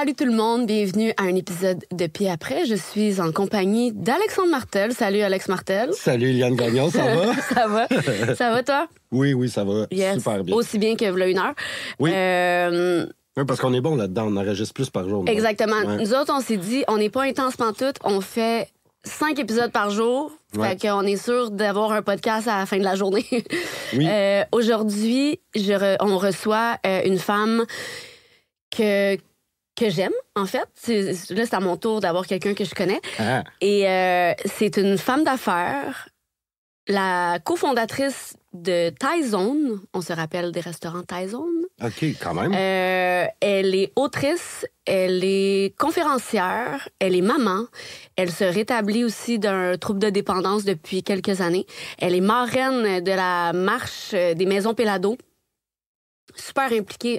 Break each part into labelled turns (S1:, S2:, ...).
S1: Salut tout le monde, bienvenue à un épisode de Pied après. Je suis en compagnie d'Alexandre Martel. Salut Alex Martel.
S2: Salut Eliane Gagnon, ça va?
S1: Ça va? Ça va toi?
S2: Oui, ça va super bien.
S1: Aussi bien que v'là une heure.
S2: Oui. Oui, parce qu'on est bon là-dedans, on enregistre plus par jour.
S1: Exactement.
S2: Ouais.
S1: Nous autres, on s'est dit, on n'est pas intense pantoute, on fait 5 épisodes par jour. Fait qu'on est sûr d'avoir un podcast à la fin de la journée.
S2: Oui.
S1: Aujourd'hui, on reçoit une femme que j'aime, en fait. Là, c'est à mon tour d'avoir quelqu'un que je connais.
S2: Ah.
S1: Et c'est une femme d'affaires, la cofondatrice de Thaizone. On se rappelle des restaurants Thaizone.
S2: OK, quand même.
S1: Elle est autrice, elle est conférencière, elle est maman. Elle se rétablit aussi d'un trouble de dépendance depuis quelques années. Elle est marraine de la marche des maisons Pélado. Super impliquée.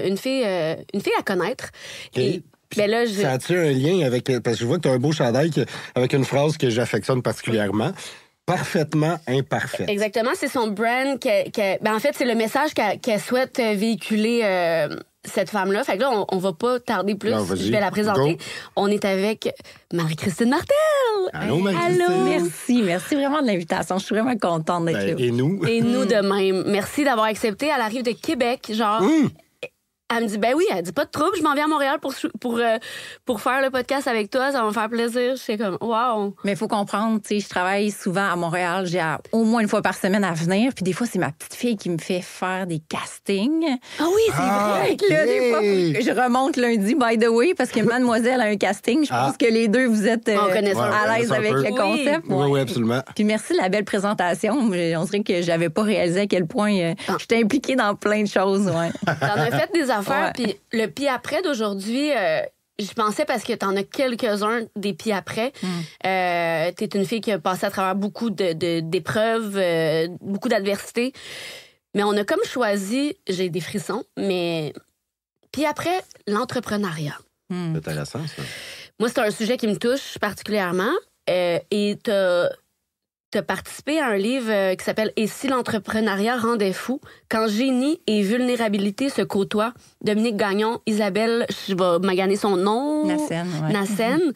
S1: Une fille à connaître.
S2: Okay.
S1: Et ben là,
S2: Ça a-tu un lien avec... Parce que je vois que tu as un beau chandail avec une phrase que j'affectionne particulièrement. Parfaitement imparfait.
S1: Exactement, c'est son brand. Ben en fait, c'est le message qu'elle souhaite véhiculer cette femme-là. Fait que là, on va pas tarder plus.
S2: Non,
S1: je vais la présenter.
S2: Go.
S1: On est avec Marie-Christine Martel.
S2: Allô, Marie-Christine.
S1: Allô.
S3: Merci vraiment de l'invitation. Je suis vraiment contente d'être là.
S2: Et nous?
S1: Et nous de même. Merci d'avoir accepté. Elle arrive de Québec, genre... Elle me dit, ben oui, elle dit pas de trouble, je m'en viens à Montréal pour faire le podcast avec toi, ça va me faire plaisir. Je suis comme, wow.
S3: Mais il faut comprendre, tu sais, je travaille souvent à Montréal, j'ai au moins une fois par semaine à venir, puis des fois, c'est ma petite fille qui me fait faire des castings.
S1: Ah oui, c'est vrai.
S3: Okay. Là, des fois, je remonte lundi, by the way, parce que mademoiselle a un casting. Je pense que les deux, vous êtes à l'aise avec le concept.
S2: Oui, absolument.
S3: Puis merci de la belle présentation. On dirait que j'avais pas réalisé à quel point j'étais impliquée dans plein de choses. Ouais.
S1: T'en as fait des affaires. Puis le pied après d'aujourd'hui, je pensais parce que t'en as quelques-uns des pieds après. T'es une fille qui a passé à travers beaucoup d'épreuves, beaucoup d'adversités. Mais on a comme choisi, j'ai des frissons, mais puis après, l'entrepreneuriat.
S2: C'est intéressant, ça.
S1: Moi, c'est un sujet qui me touche particulièrement. Et t'as participé à un livre qui s'appelle « Et si l'entrepreneuriat rendait fou? Quand génie et vulnérabilité se côtoient ». Dominique Gagnon, Isabelle, je vais maganer son nom. Nassen,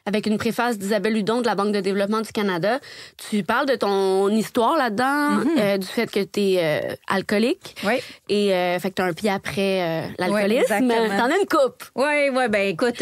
S1: avec une préface d'Isabelle Hudon de la Banque de développement du Canada. Tu parles de ton histoire là-dedans, du fait que t'es alcoolique.
S3: Oui.
S1: Et fait que t'as un pied après l'alcoolisme. T'en as une coupe.
S3: Oui, ben écoute...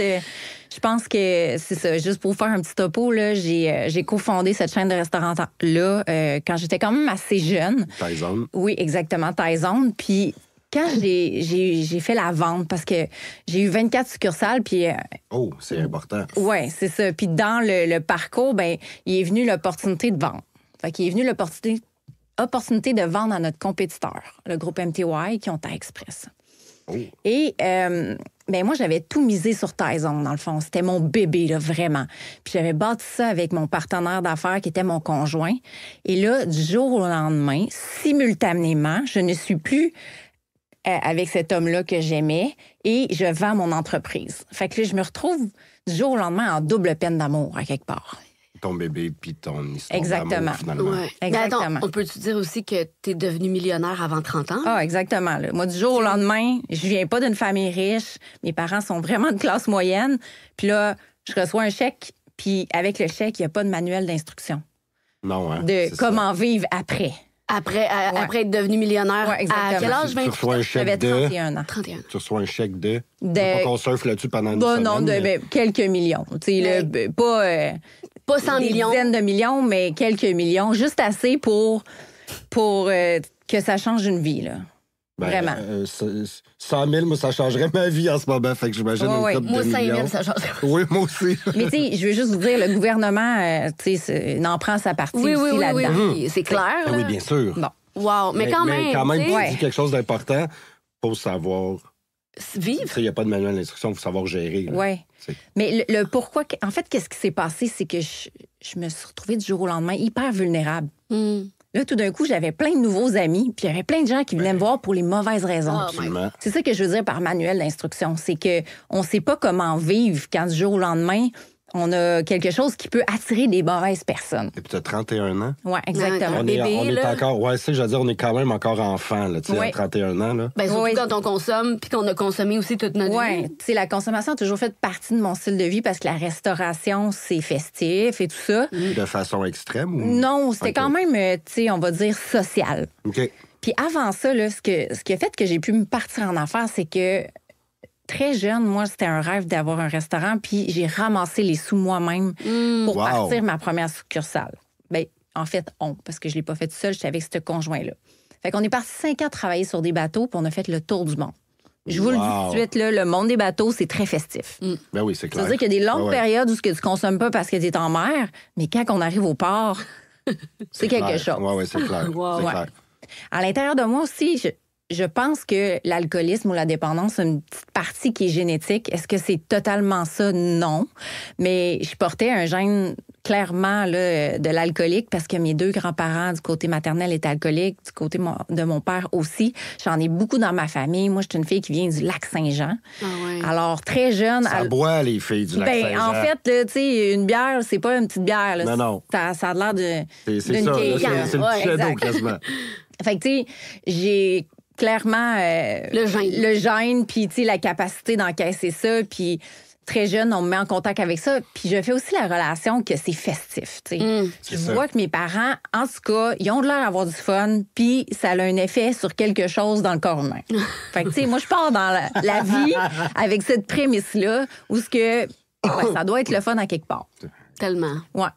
S3: Je pense que c'est ça. Juste pour faire un petit topo, là, j'ai cofondé cette chaîne de restaurants-là quand j'étais quand même assez jeune.
S2: Thaizone.
S3: Oui, exactement, Thaizone. Puis quand j'ai fait la vente, parce que j'ai eu 24 succursales, puis...
S2: Oh, c'est important.
S3: Oui, c'est ça. Puis dans le parcours, ben il est venu l'opportunité de vendre. Fait qu'il est venu l'opportunité de vendre à notre compétiteur, le groupe MTY, qui ont Thaï Express.
S2: Oh.
S3: Et... ben moi, j'avais tout misé sur Thaizone, dans le fond. C'était mon bébé, là, vraiment. Puis j'avais bâti ça avec mon partenaire d'affaires qui était mon conjoint. Et là, du jour au lendemain, simultanément, je ne suis plus avec cet homme-là que j'aimais et je vends mon entreprise. Fait que là, je me retrouve du jour au lendemain en double peine d'amour, à quelque part.
S2: Ton bébé puis ton histoire
S3: Exactement.
S2: d'amour, finalement.
S1: Ouais.
S3: Exactement.
S1: Mais attends, on peut-tu dire aussi que t'es devenue millionnaire avant 30 ans?
S3: Ah, exactement. Là. Moi, du jour au lendemain, je viens pas d'une famille riche. Mes parents sont vraiment de classe moyenne. Puis là, je reçois un chèque, puis avec le chèque, il n'y a pas de manuel d'instruction.
S2: Non, hein?
S3: De comment vivre après.
S1: Après être devenue millionnaire, à quel âge? 28
S2: Tu reçois un chèque
S3: J'avais
S2: de...
S3: 31 ans.
S1: 31.
S2: Tu reçois un chèque de... Pas qu'on surfe là-dessus pendant une semaine.
S3: Non, quelques millions. Tu sais,
S1: pas 100 millions.
S3: Des dizaines de millions, mais quelques millions. Juste assez pour que ça change une vie, là. Vraiment.
S2: 100 000, moi, ça changerait ma vie en ce moment. Fait que j'imagine une couple
S1: moi,
S2: de
S1: 5
S2: millions.
S1: 000, ça changerait.
S2: Oui, moi aussi.
S3: Mais tu sais, je veux juste vous dire, le gouvernement, n'en prend sa partie aussi là-dedans.
S1: Oui, c'est clair.
S2: Oui, bien sûr.
S3: Bon.
S1: Wow, mais quand même,
S2: tu dis quelque chose d'important, faut savoir...
S1: vivre.
S2: Il n'y a pas de manuel d'instruction, il faut savoir gérer.
S3: Oui. Mais le pourquoi... En fait, qu'est-ce qui s'est passé, c'est que je me suis retrouvée du jour au lendemain hyper vulnérable. Là, tout d'un coup, j'avais plein de nouveaux amis, puis il y avait plein de gens qui venaient me voir pour les mauvaises raisons.
S2: Absolument.
S3: C'est ça que je veux dire par manuel d'instruction. C'est qu'on ne sait pas comment vivre quand du jour au lendemain, on a quelque chose qui peut attirer des mauvaises personnes.
S2: Et puis tu as 31 ans.
S3: Oui, exactement.
S1: Un
S2: On est
S1: bébé, là.
S2: encore... Ouais, c'est ça que je veux dire, on est quand même encore enfant, là, tu sais,
S3: Oui.
S2: à 31 ans, là.
S1: Ben, surtout
S3: Oui.
S1: quand on consomme, puis qu'on a consommé aussi toute notre
S3: Oui,
S1: vie.
S3: tu sais, la consommation a toujours fait partie de mon style de vie parce que la restauration, c'est festif et tout ça.
S2: De façon extrême ou...
S3: Non, c'était
S2: Ok.
S3: quand même, tu sais, on va dire social.
S2: OK.
S3: Puis avant ça, là, ce qui a fait que j'ai pu me partir en affaires, c'est que très jeune, moi, c'était un rêve d'avoir un restaurant, puis j'ai ramassé les sous moi-même pour
S2: Wow.
S3: partir ma première succursale. Bien, en fait, parce que je l'ai pas fait seule, j'étais avec ce conjoint-là. Fait qu'on est parti 5 ans travailler sur des bateaux, puis on a fait le tour du monde. Je vous le dis
S2: Wow.
S3: tout de suite, là, le monde des bateaux, c'est très festif.
S2: Ben oui, c'est clair.
S3: Ça veut dire qu'il y a des longues
S2: Ah ouais.
S3: périodes où ce que tu consommes pas parce que tu es en mer, mais quand on arrive au port, c'est quelque
S2: clair.
S3: chose.
S2: Oui, c'est clair.
S1: Wow.
S2: C'est
S3: Ouais.
S2: clair.
S3: À l'intérieur de moi aussi, je pense que l'alcoolisme ou la dépendance, c'est une petite partie qui est génétique. Est-ce que c'est totalement ça? Non. Mais je portais un gène clairement là, de l'alcoolique parce que mes 2 grands-parents du côté maternel étaient alcooliques, du côté de mon père aussi. J'en ai beaucoup dans ma famille. Moi, je suis une fille qui vient du Lac-Saint-Jean.
S1: Ah ouais.
S3: Alors, très jeune...
S2: Ça boit, les filles du Lac-Saint-Jean.
S3: en fait, là, tu sais, une bière, c'est pas une petite bière. Là.
S2: Non.
S3: Ça a l'air de...
S2: C'est
S3: d'une
S2: ça, là,
S3: quincaille.
S2: c'est le
S3: Ouais,
S2: shadow
S3: exact.
S2: quasiment.
S3: Fait que, tu sais, j'ai clairement
S1: Le gène.
S3: puis, tu sais, la capacité d'encaisser ça. Puis, très jeune, on me met en contact avec ça. Puis, je fais aussi la relation que c'est festif, tu sais.
S2: C'est
S3: Je
S2: ça.
S3: vois que mes parents, en tout cas, ils ont de l'air d'avoir du fun, puis ça a un effet sur quelque chose dans le corps humain. Fait que, tu sais, moi, je pars dans la vie avec cette prémisse-là, où ce que ça doit être le fun à quelque part.
S1: Tellement.
S3: Ouais.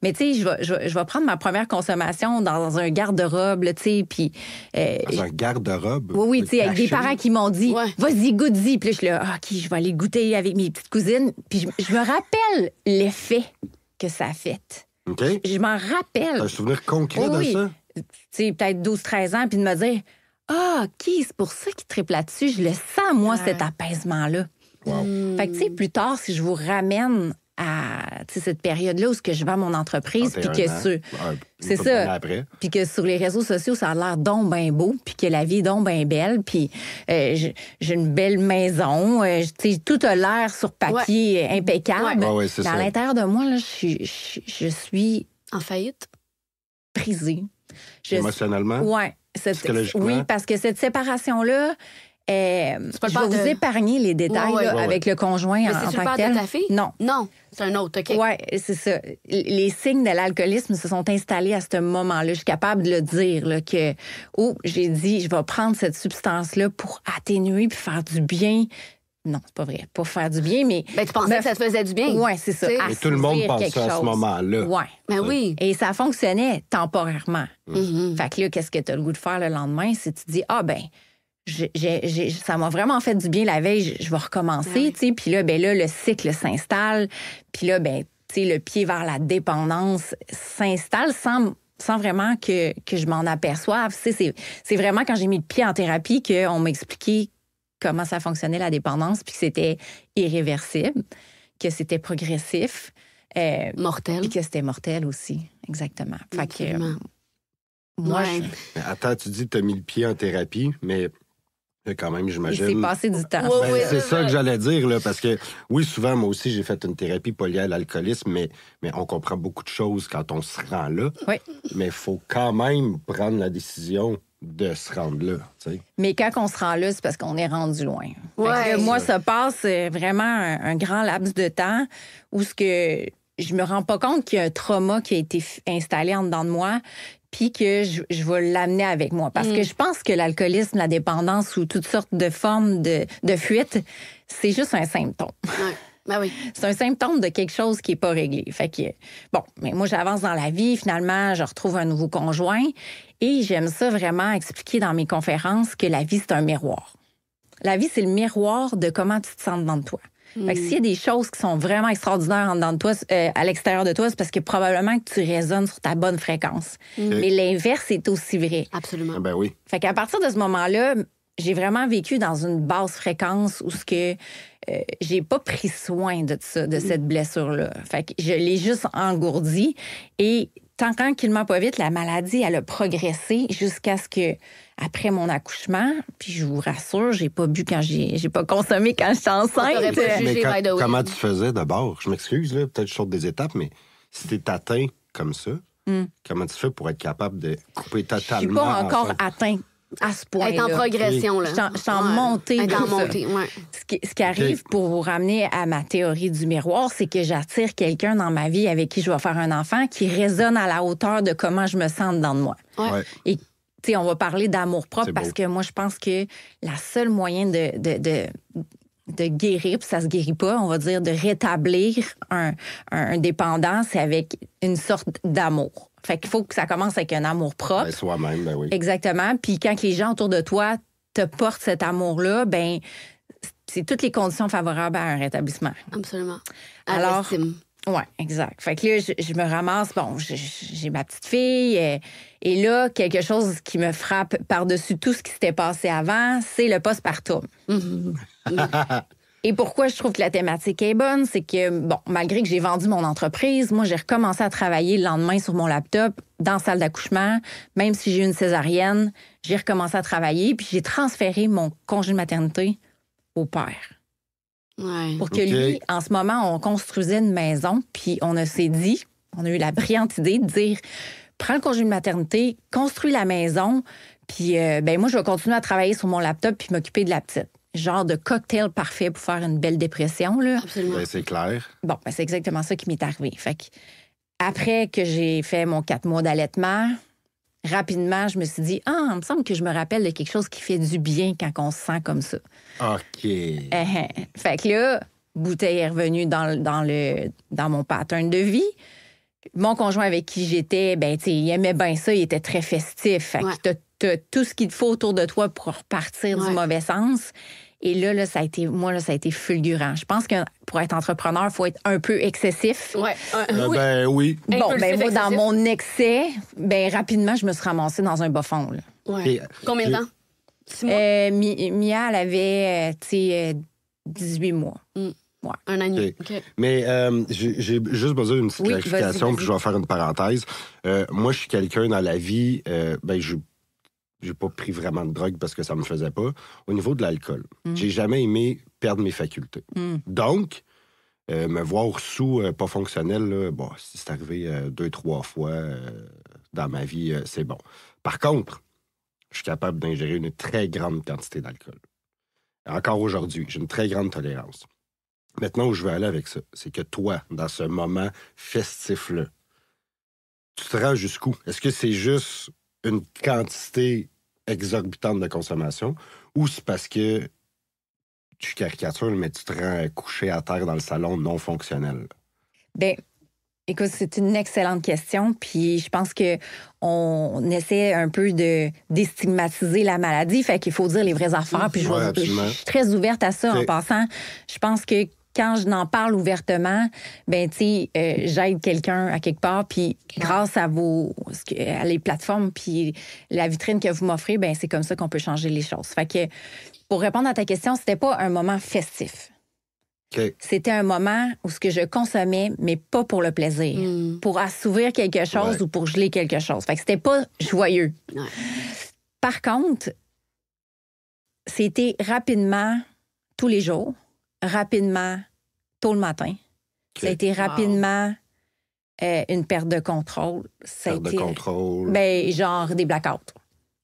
S3: Mais tu sais, je vais prendre ma première consommation dans un garde-robe, là, tu sais, puis...
S2: Dans un garde-robe.
S3: oui, tu sais, avec des
S2: caché.
S3: parents qui m'ont dit,
S1: Ouais.
S3: vas-y, goûte-y. Puis là, je suis là, OK, je vais aller goûter avec mes petites cousines. Puis je me rappelle l'effet que ça a fait.
S2: OK.
S3: Je m'en rappelle.
S2: T'as un souvenir concret de
S3: Oui.
S2: ça?
S3: Tu sais, peut-être 12-13 ans, puis de me dire, OK, c'est pour ça qu'ils triplent là-dessus. Je le sens, moi, cet apaisement-là. Fait que, tu sais, plus tard, si je vous ramène à tu sais, cette période-là où ce que je vends mon entreprise, puis
S2: 31
S3: que
S2: ans.
S3: c'est
S2: Une couple d'années
S3: ça.
S2: après.
S3: Puis que sur les réseaux sociaux, ça a l'air donc bien beau, puis que la vie est donc bien belle, puis j'ai une belle maison, tu sais, tout a l'air sur papier impeccable.
S2: Ouais, c'est
S3: Mais à
S2: ça.
S3: l'intérieur de moi, là, je suis
S1: En faillite.
S3: brisée.
S2: Émotionnellement?
S3: Ouais.
S2: Psychologiquement?
S3: Oui, parce que cette séparation-là,
S1: pas
S3: je
S1: le
S3: vais
S1: père
S3: vous
S1: de-
S3: épargner les détails
S1: Ouais.
S3: là, avec le conjoint
S1: Mais
S3: en
S1: c'est-tu
S3: tant
S1: le
S3: que
S1: père
S3: tel.
S1: de ta fille?
S3: Non.
S1: Non, c'est un autre, OK.
S3: Oui, c'est ça. Les signes de l'alcoolisme se sont installés à ce moment-là. Je suis capable de le dire, là, que j'ai dit, je vais prendre cette substance-là pour atténuer puis faire du bien. Non, c'est pas vrai. Pas faire du bien, mais...
S1: Ben, tu pensais que ça te faisait du bien.
S3: Oui, c'est ça.
S1: Tu sais.
S2: Et tout le monde
S3: assouvir
S2: pense
S3: quelque
S2: ça à ce
S3: chose.
S2: moment-là.
S3: Ouais.
S1: Ben oui.
S3: Et ça fonctionnait temporairement.
S1: Mhm.
S3: Fait que là, qu'est-ce que tu as le goût de faire le lendemain? C'est tu te dis, ça m'a vraiment fait du bien la veille, je vais recommencer, tu sais. Puis là, ben là, le cycle s'installe. Puis là, ben, tu sais, le pied vers la dépendance s'installe sans vraiment que je m'en aperçoive. Tu sais, c'est vraiment quand j'ai mis le pied en thérapie qu'on m'a expliqué comment ça fonctionnait la dépendance, puis que c'était irréversible, que c'était progressif.
S1: Mortel.
S3: Puis que c'était mortel aussi, exactement. Fait que,
S1: Absolument.
S3: moi,
S1: Ouais.
S2: Mais attends, tu dis que tu as mis le pied en thérapie, mais quand même,
S3: il
S2: j'imagine...
S3: s'est passé du temps.
S1: Ouais,
S2: Ben,
S1: oui,
S2: c'est ça que j'allais dire, là, parce que oui, souvent, moi aussi, j'ai fait une thérapie pas liée à l'alcoolisme, mais on comprend beaucoup de choses quand on se rend là.
S3: Oui.
S2: Mais il faut quand même prendre la décision de se rendre là. Tu sais.
S3: Mais quand on se rend là, c'est parce qu'on est rendu loin. Fait que
S1: Ouais.
S3: là, moi, ça passe vraiment un grand laps de temps où ce que je me rends pas compte qu'il y a un trauma qui a été installé en dedans de moi, puis que je vais l'amener avec moi. Parce que je pense que l'alcoolisme, la dépendance ou toutes sortes de formes de fuite, c'est juste un symptôme.
S1: Ouais. Ben oui.
S3: C'est un symptôme de quelque chose qui n'est pas réglé. Fait que, bon, mais moi, j'avance dans la vie. Finalement, je retrouve un nouveau conjoint. Et j'aime ça vraiment expliquer dans mes conférences que la vie, c'est un miroir. La vie, c'est le miroir de comment tu te sens dedans de toi. Fait que s'il y a des choses qui sont vraiment extraordinaires en dedans de toi, à l'extérieur de toi, c'est parce que probablement que tu résonnes sur ta bonne fréquence. Mais l'inverse est aussi vrai.
S1: Absolument.
S2: Ah ben oui.
S3: Fait qu'à partir de ce moment-là, j'ai vraiment vécu dans une basse fréquence où ce que j'ai pas pris soin de ça, de cette blessure-là. Fait que je l'ai juste engourdie et tranquillement, pas vite, la maladie, elle a progressé jusqu'à ce que, après mon accouchement, puis je vous rassure, j'ai pas bu quand j'ai pas consommé quand j'étais enceinte.
S1: t'aurait pas jugé.
S2: Mais
S1: by the way.
S2: comment tu faisais d'abord? Je m'excuse, là, peut-être je saute des étapes, mais si t'es atteint comme ça, comment tu fais pour être capable de couper
S3: Je suis
S2: totalement?
S3: pas encore
S2: enceinte?
S3: atteint à ce point-là.
S1: Être en progression, là.
S3: Je suis en montée.
S1: Être en
S3: de ça.
S1: montée, ouais.
S3: Ce qui arrive, pour vous ramener à ma théorie du miroir, c'est que j'attire quelqu'un dans ma vie avec qui je vais faire un enfant qui résonne à la hauteur de comment je me sens dedans de moi.
S2: Ouais.
S3: Et tu sais, on va parler d'amour-propre
S2: C'est
S3: parce
S2: beau.
S3: que moi, je pense que la seule moyen de guérir, puis ça se guérit pas, on va dire, de rétablir un dépendant, c'est avec une sorte d'amour. Fait qu'il faut que ça commence avec un amour propre.
S2: Ben, soi-même, ben oui.
S3: Exactement. Puis quand les gens autour de toi te portent cet amour-là, ben c'est toutes les conditions favorables à un rétablissement.
S1: Absolument.
S3: Alors,
S1: Estime.
S3: Oui, exact. Fait que là, je me ramasse, bon, j'ai ma petite fille, et là, quelque chose qui me frappe par-dessus tout ce qui s'était passé avant, c'est le postpartum. Et pourquoi je trouve que la thématique est bonne, c'est que, bon, malgré que j'ai vendu mon entreprise, moi, j'ai recommencé à travailler le lendemain sur mon laptop, dans la salle d'accouchement. Même si j'ai eu une césarienne, j'ai recommencé à travailler, puis j'ai transféré mon congé de maternité au père.
S1: Ouais.
S3: Pour que
S2: OK.
S3: lui, en ce moment, on construisait une maison, puis on s'est dit, on a eu la brillante idée de dire, prends le congé de maternité, construis la maison, puis ben moi, je vais continuer à travailler sur mon laptop puis m'occuper de la petite. Genre de cocktail parfait pour faire une belle dépression, là.
S1: Absolument.
S2: Ben, c'est clair.
S3: Bon, ben c'est exactement ça qui m'est arrivé. Fait que, après que j'ai fait mon 4 mois d'allaitement, rapidement, je me suis dit, il me semble que je me rappelle de quelque chose qui fait du bien quand on se sent comme ça.
S2: OK.
S3: Fait que là, bouteille est revenue dans mon pattern de vie. Mon conjoint avec qui j'étais, ben, tu sais, il aimait bien ça, il était très festif. Fait que t'as tout ce qu'il te faut autour de toi pour repartir du mauvais sens. Et là, ça a été fulgurant. Je pense que pour être entrepreneur, il faut être un peu excessif.
S1: Ouais. Oui.
S2: Ben oui.
S3: Bon,
S1: Impulsif,
S3: ben moi, dans
S1: excessif.
S3: mon excès, ben rapidement, je me suis ramassée dans un bas fond, là.
S1: Ouais.
S2: Et-
S1: Combien de temps? 6 mois?
S3: Mia, elle avait, 18 mois.
S1: Un an et demi.
S2: OK.
S1: OK.
S2: Mais j'ai juste besoin d'une petite
S3: Oui,
S2: clarification,
S3: vas-y.
S2: puis je vais faire une parenthèse. Moi, je suis quelqu'un dans la vie, ben, j'ai pas pris vraiment de drogue parce que ça me faisait pas. Au niveau de l'alcool, j'ai jamais aimé perdre mes facultés. Donc, me voir sous pas fonctionnel, là, bon, si c'est arrivé 2-3 fois dans ma vie, c'est bon. Par contre, je suis capable d'ingérer une très grande quantité d'alcool. Encore aujourd'hui, j'ai une très grande tolérance. Maintenant, où je veux aller avec ça, c'est que toi, dans ce moment festif-là, tu te rends jusqu'où? Est-ce que c'est juste une quantité exorbitante de consommation ou c'est parce que tu caricatures, mais tu te rends couché à terre dans le salon non fonctionnel?
S3: Ben, écoute, c'est une excellente question. Puis je pense que on essaie un peu de déstigmatiser la maladie. Fait qu'il faut dire les vraies affaires. Puis
S2: Ouais,
S3: je
S2: absolument.
S3: suis très ouverte à ça en
S2: Ok.
S3: passant. Je pense que quand je n'en parle ouvertement, ben tu sais, j'aide quelqu'un à quelque part. Puis grâce à à les plateformes puis la vitrine que vous m'offrez, ben c'est comme ça qu'on peut changer les choses. Fait que pour répondre à ta question, c'était pas un moment festif.
S2: OK.
S3: C'était un moment où ce que je consommais, mais pas pour le plaisir, pour assouvir quelque chose
S2: Ouais.
S3: ou pour geler quelque chose. Fait que c'était pas joyeux.
S1: Ouais.
S3: Par contre, c'était rapidement, tous les jours, rapidement, tôt le matin. Ça a été rapidement une perte de contrôle. Ça a
S2: Perte de
S3: été,
S2: contrôle.
S3: ben, genre des blackouts.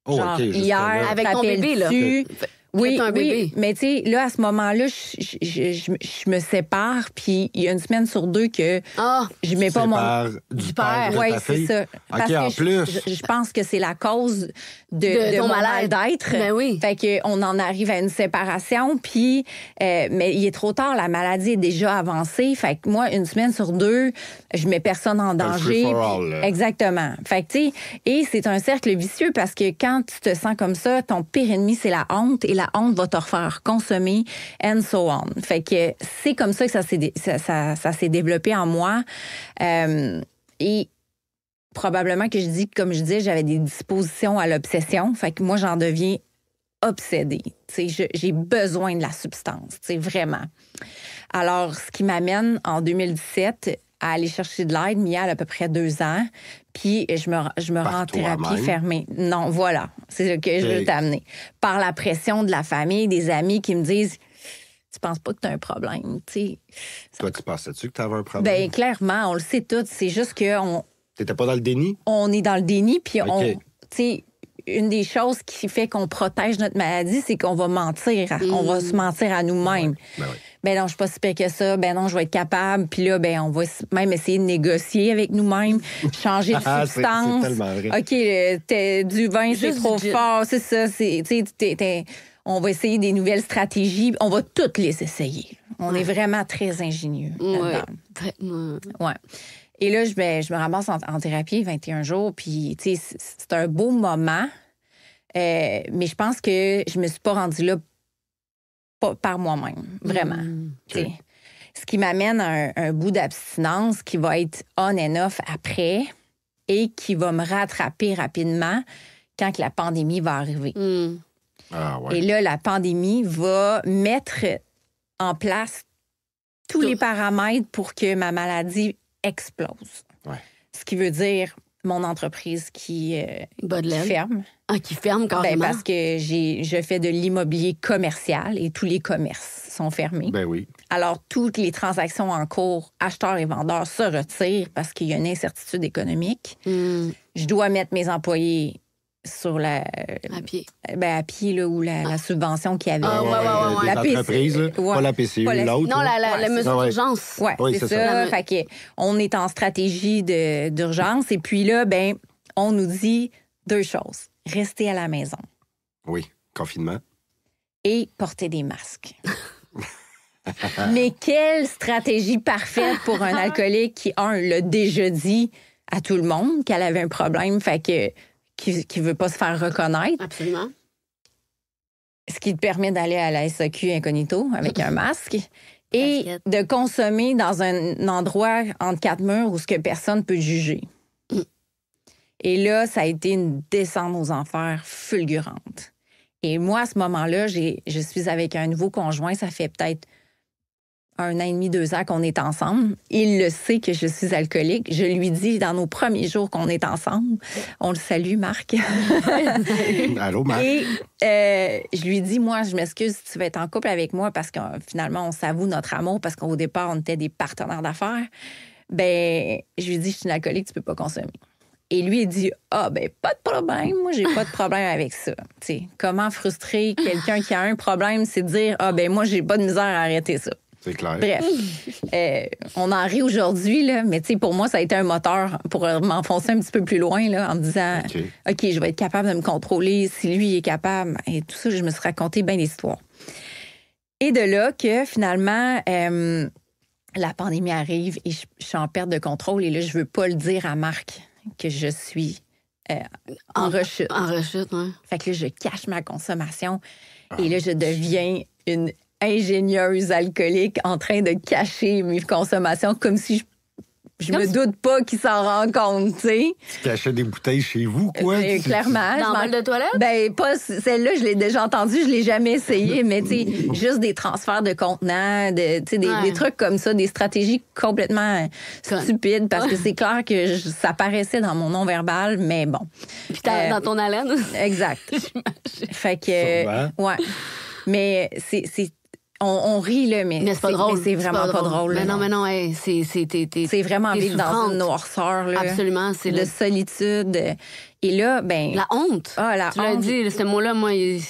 S2: Oh,
S3: Genre,
S2: OK, juste
S3: hier,
S2: là.
S1: Avec ton bébé, là.
S3: t'appelles-tu? Oui,
S1: T'as un
S3: oui,
S1: bébé.
S3: mais tu sais, là, à ce moment-là, je me sépare, puis il y a une semaine sur deux que
S1: Ah,
S3: je mets pas mon...
S2: Sépare du père de
S3: Oui,
S2: ta
S3: c'est
S2: fille.
S3: ça. Parce
S2: en
S3: que
S2: plus.
S3: je pense que c'est la cause
S1: De
S3: de
S1: ton
S3: mon
S1: mal-être.
S3: mal-d'être.
S1: Ben oui.
S3: Fait qu'on en arrive à une séparation, puis... mais il est trop tard, la maladie est déjà avancée. Fait que moi, une semaine sur deux, je mets personne en danger.
S2: free for all, là.
S3: Exactement. Fait que, tu sais, et c'est un cercle vicieux parce que quand tu te sens comme ça, ton pire ennemi, c'est la honte, et la honte va te refaire consommer, and so on. Fait que c'est comme ça que ça s'est développé en moi. Et probablement que comme je disais, j'avais des dispositions à l'obsession. Fait que moi, j'en deviens obsédée. Tu sais, j'ai besoin de la substance, tu sais, vraiment. Alors, ce qui m'amène en 2017 à aller chercher de l'aide. Mia, elle a à peu près 2 ans. Puis je me rends en thérapie fermée. Non, voilà. C'est ce que je veux t'amener. Par la pression de la famille, des amis qui me disent « Tu penses pas que tu as un problème? »
S2: Toi, tu pensais-tu que tu avais un problème?
S3: Bien, clairement, on le sait tous. C'est juste que...
S2: T'étais pas dans le déni?
S3: On est dans le déni, puis une des choses qui fait qu'on protège notre maladie, c'est qu'on va mentir. On va se mentir à nous-mêmes. Ben non, je suis pas si pire que ça. Ben non, je vais être capable. Puis là, ben on va même essayer de négocier avec nous-mêmes, changer de substance.
S2: C'est tellement vrai.
S3: OK, du vin, c'est trop fort. C'est ça. On va essayer des nouvelles stratégies. On va toutes les essayer. On est vraiment très ingénieux. Ouais. Et là, je me ramasse en thérapie 21 jours. Puis, tu sais, c'est un beau moment. Mais je pense que je me suis pas rendue là par moi-même, vraiment. Okay. Ce qui m'amène à un bout d'abstinence qui va être on and off après et qui va me rattraper rapidement quand la pandémie va arriver.
S2: Ah, ouais.
S3: Et là, la pandémie va mettre en place tous les paramètres pour que ma maladie explose.
S2: Ouais.
S3: Ce qui veut dire mon entreprise qui ferme.
S1: Ah, qui ferme carrément?
S3: Ben, parce que je fais de l'immobilier commercial et tous les commerces sont fermés.
S2: Ben oui.
S3: Alors, toutes les transactions en cours, acheteurs et vendeurs, se retirent parce qu'il y a une incertitude économique. Je dois mettre mes employés sur
S1: à pied.
S3: Ben, à pied, là, ou la subvention qu'il y avait.
S2: La entreprise, pas la PCU, l'autre.
S1: Non, la mesure d'urgence.
S3: Oui, c'est ça. Fait que on est en stratégie d'urgence. Et puis là, ben, on nous dit 2 choses. Rester à la maison.
S2: Oui, confinement.
S3: Et porter des masques. Mais quelle stratégie parfaite pour un alcoolique qui, l'a déjà dit à tout le monde qu'elle avait un problème, fait que qui veut pas se faire reconnaître.
S1: Absolument.
S3: Ce qui te permet d'aller à la SAQ incognito avec un masque et de consommer dans un endroit entre 4 murs où ce que personne peut juger. Et là, ça a été une descente aux enfers fulgurante. Et moi, à ce moment-là, je suis avec un nouveau conjoint. Ça fait peut-être 1 an et demi, 2 ans qu'on est ensemble. Il le sait que je suis alcoolique. Je lui dis dans nos premiers jours qu'on est ensemble. On le salue, Marc.
S2: Allô, Marc.
S3: Et je lui dis, moi, je m'excuse si tu veux être en couple avec moi parce que finalement, on s'avoue notre amour parce qu'au départ, on était des partenaires d'affaires. Ben, je lui dis, je suis une alcoolique, tu peux pas consommer. Et lui, il dit, pas de problème. Moi, j'ai pas de problème avec ça. T'sais, comment frustrer quelqu'un qui a un problème, c'est de dire, moi, j'ai pas de misère à arrêter ça.
S2: C'est clair.
S3: Bref, on en rit aujourd'hui, là, mais pour moi, ça a été un moteur pour m'enfoncer un petit peu plus loin là, en me disant OK, je vais être capable de me contrôler si lui est capable. Et tout ça, je me suis raconté bien d'histoires. Et de là que finalement, la pandémie arrive et je suis en perte de contrôle. Et là, je veux pas le dire à Marc que je suis en rechute.
S1: En rechute, oui.
S3: Fait que là, je cache ma consommation et là, je deviens une ingénieuse alcoolique en train de cacher mes consommations comme si je me doute pas qu'il s'en rend compte, tu sais.
S2: Tu cachais des bouteilles chez vous, quoi?
S3: Clairement.
S1: Dans le bol de toilette?
S3: Ben, pas celle-là, je l'ai déjà entendue, je l'ai jamais essayé, mais tu sais, juste des transferts de contenants, des trucs comme ça, des stratégies complètement stupides, parce que c'est clair que ça paraissait dans mon non-verbal, mais bon.
S1: Puis dans ton haleine?
S3: Exact. Fait que, ouais. Mais on rit, là, mais
S1: c'est pas drôle.
S3: Mais c'est vraiment pas drôle.
S1: Mais non, hey, c'est
S3: vraiment vivre dans une noirceur, là.
S1: Absolument. C'est
S3: de solitude. Et là, ben.
S1: La honte.
S3: La
S1: tu
S3: honte.
S1: l'as dit, ce mot-là, moi, il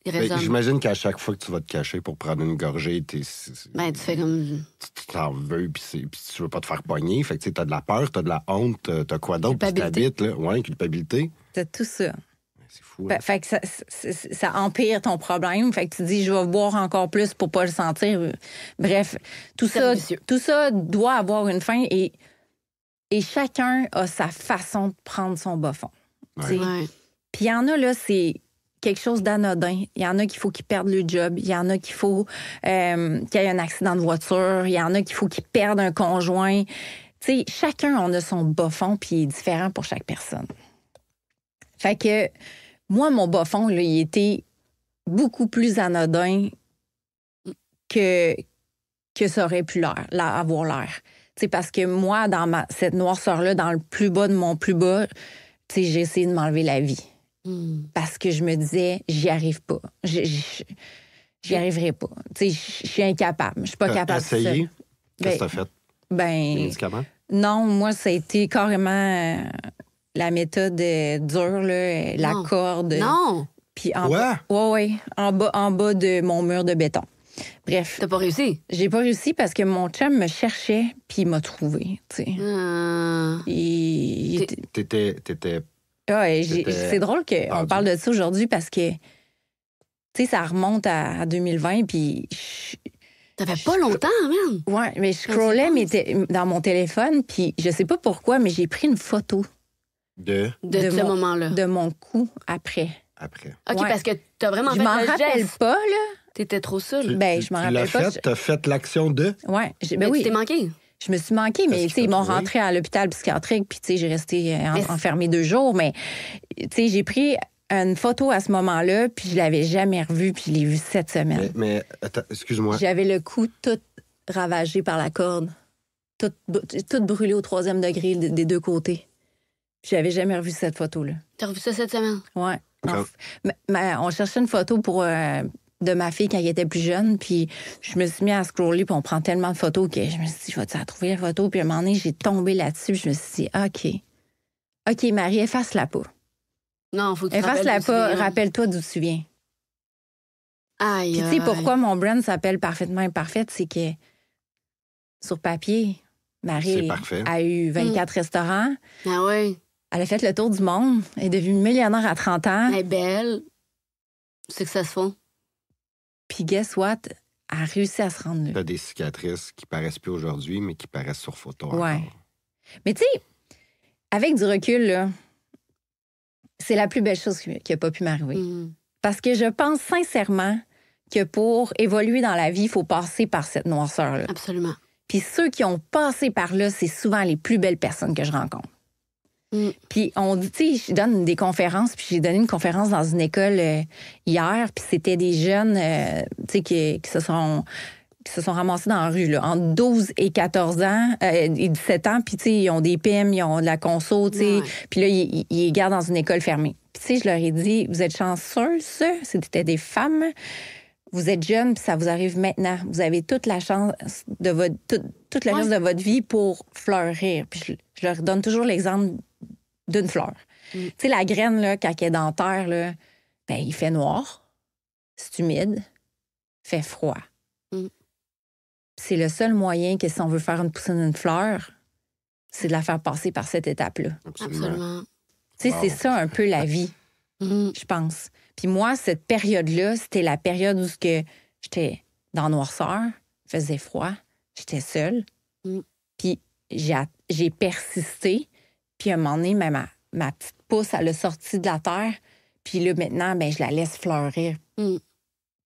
S1: résonne.
S2: J'imagine qu'à chaque fois que tu vas te cacher pour prendre une gorgée, tu
S1: fais comme.
S2: Tu t'en veux, puis tu veux pas te faire pogner. Fait que tu as de la peur, tu as de la honte, tu as quoi d'autre qui t'habite, là? Ouais, culpabilité.
S3: T'as tout ça.
S2: C'est fou. Hein?
S3: Fait que ça empire ton problème. Fait que tu dis, je vais boire encore plus pour pas le sentir. Bref, tout ça doit avoir une fin et chacun a sa façon de prendre son bas fond.
S2: Ouais.
S3: Puis il y en a, là, c'est quelque chose d'anodin. Il y en a qu'il faut qu'ils perdent le job. Il y en a qu'il faut qu'il y ait un accident de voiture. Il y en a qu'il faut qu'ils perdent un conjoint. Tu sais, chacun, on a son bas fond, puis il est différent pour chaque personne. Fait que moi, mon bas fond, là, il était beaucoup plus anodin que ça aurait pu avoir l'air. sais, parce que moi, dans cette noirceur-là, dans le plus bas de mon plus bas, tu sais, j'ai essayé de m'enlever la vie. Parce que je me disais, j'y arrive pas. J'y arriverai pas. Tu sais, je suis incapable. Je suis pas capable de ça.
S2: Essayé? Qu'est-ce que t'as fait? Des médicaments?
S3: Non, moi, ça a été carrément la méthode dure, là, la corde.
S1: Non!
S3: Puis en bas de mon mur de béton. Bref.
S1: T'as pas réussi?
S3: J'ai pas réussi parce que mon chum me cherchait puis il m'a trouvé, tu sais.
S2: T'étais...
S3: Ouais, c'est drôle qu'on parle de ça aujourd'hui parce que, tu sais, ça remonte à 2020 puis...
S1: Ça fait pas longtemps, man!
S3: Ouais, mais je scrollais dans mon téléphone puis je sais pas pourquoi, mais j'ai pris une photo.
S1: De ce moment-là.
S3: De mon cou après.
S1: OK, parce que t'as vraiment fait le geste.
S3: Je m'en rappelle pas, là.
S1: T'étais trop seule.
S3: Je m'en rappelle pas.
S2: T'as fait l'action de?
S3: Ouais.
S1: Tu t'es manqué.
S3: Je me suis manquée, mais ils m'ont rentré à l'hôpital psychiatrique, puis j'ai resté enfermée 2 jours. Mais j'ai pris une photo à ce moment-là, puis je l'avais jamais revue, puis je l'ai vue cette semaine.
S2: Mais attends, excuse-moi.
S3: J'avais le cou tout ravagé par la corde, tout brûlé au 3e degré des 2 côtés. Puis j'avais jamais revu cette photo-là.
S1: T'as revu ça cette semaine?
S3: Ouais. On cherchait une photo de ma fille quand elle était plus jeune, puis je me suis mis à scroller, puis on prend tellement de photos que je me suis dit, je vais trouver la photo, puis à un moment donné, j'ai tombé là-dessus, puis je me suis dit, OK, Marie, efface-la pas.
S1: Non, faut que tu
S3: efface-la pas, rappelle-toi d'où tu viens.
S1: Aïe.
S3: Puis tu sais, pourquoi mon brand s'appelle Parfaitement Imparfaite, c'est que sur papier, Marie a eu 24 restaurants.
S1: Ah oui.
S3: Elle a fait le tour du monde. Elle est devenue millionnaire à 30 ans.
S1: Elle est belle. Successful.
S3: Puis guess what? Elle a réussi à se rendre là.
S2: T'as des cicatrices qui paraissent plus aujourd'hui, mais qui paraissent sur photo encore.
S3: Ouais. Mais tu sais, avec du recul, là, c'est la plus belle chose qui n'a pas pu m'arriver. Parce que je pense sincèrement que pour évoluer dans la vie, il faut passer par cette noirceur-là.
S1: Absolument.
S3: Puis ceux qui ont passé par là, c'est souvent les plus belles personnes que je rencontre. Puis on dit, tu sais, je donne des conférences, puis j'ai donné une conférence dans une école hier, puis c'était des jeunes, tu sais, qui se sont ramassés dans la rue, là, entre 12 et 14 ans, et 17 ans, puis tu sais, ils ont des PM, ils ont de la conso, tu sais, puis là, ils les gardent dans une école fermée. Puis tu sais, je leur ai dit, vous êtes chanceux, ça, c'était des femmes, vous êtes jeunes, puis ça vous arrive maintenant. Vous avez toute la chance de toute la chance de votre vie pour fleurir. Puis je leur donne toujours l'exemple d'une fleur. Tu sais, la graine, là, quand elle est dans terre, là, ben, il fait noir, c'est humide, fait froid. C'est le seul moyen que si on veut faire pousser une fleur, c'est de la faire passer par cette étape-là.
S1: Absolument.
S3: Tu sais, c'est ça un peu la vie, je pense. Puis moi, cette période-là, c'était la période où j'étais dans noirceur, faisait froid, j'étais seule. Puis j'ai persisté. Puis à un moment donné, ma petite pousse, elle a sorti de la terre. Puis là, maintenant, ben, je la laisse fleurir.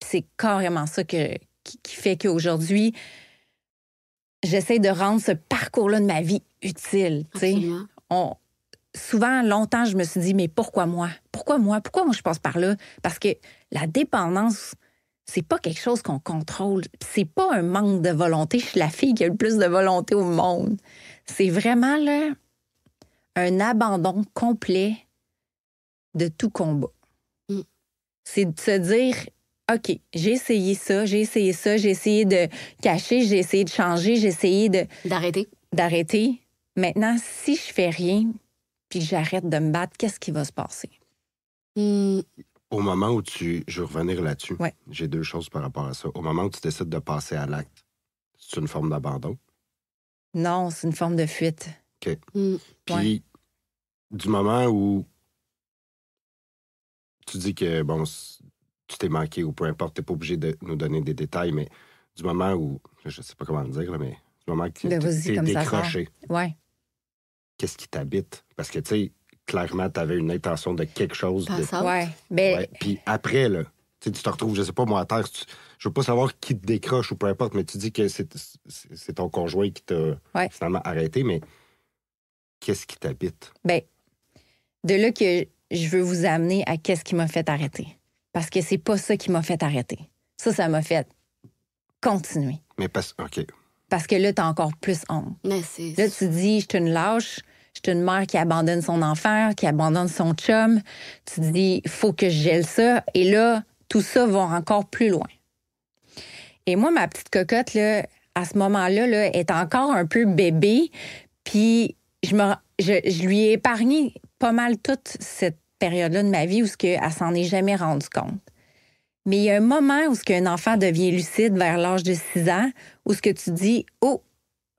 S3: C'est carrément ça qui fait qu'aujourd'hui, j'essaie de rendre ce parcours-là de ma vie utile. Souvent, longtemps, je me suis dit, mais pourquoi moi? Pourquoi moi je passe par là? Parce que la dépendance, c'est pas quelque chose qu'on contrôle. C'est pas un manque de volonté. Je suis la fille qui a le plus de volonté au monde. C'est vraiment là un abandon complet de tout combat. C'est de se dire, OK, j'ai essayé ça, j'ai essayé de cacher, j'ai essayé de changer, j'ai essayé d'arrêter. Maintenant, si je fais rien, puis que j'arrête de me battre, qu'est-ce qui va se passer?
S2: Au moment où je vais revenir là-dessus.
S3: Ouais.
S2: J'ai 2 choses par rapport à ça. Au moment où tu décides de passer à l'acte, c'est une forme d'abandon?
S3: Non, c'est une forme de fuite.
S2: OK. Puis, du moment où tu dis que, bon, tu t'es manqué ou peu importe, t'es pas obligé de nous donner des détails, mais du moment où, je sais pas comment le dire, là, mais du moment que t'es décroché, qu'est-ce qui t'habite? Parce que, tu sais, clairement, t'avais une intention de quelque chose. Puis après, là, tu te retrouves, je sais pas, moi, à terre, je veux pas savoir qui te décroche ou peu importe, mais tu dis que c'est ton conjoint qui t'a finalement arrêté, mais qu'est-ce qui t'habite?
S3: Bien, de là que je veux vous amener à qu'est-ce qui m'a fait arrêter. Parce que c'est pas ça qui m'a fait arrêter. Ça m'a fait continuer.
S2: Mais OK.
S3: Parce que là, t'as encore plus honte.
S1: Mais
S3: Là, tu dis, je suis une lâche, je suis une mère qui abandonne son enfant, qui abandonne son chum. Tu dis, il faut que je gèle ça. Et là, tout ça va encore plus loin. Et moi, ma petite cocotte, là, à ce moment-là, là, est encore un peu bébé. Puis, je lui ai épargné pas mal toute cette période-là de ma vie où elle s'en est jamais rendue compte. Mais il y a un moment où un enfant devient lucide vers l'âge de 6 ans, où ce que tu dis, oh,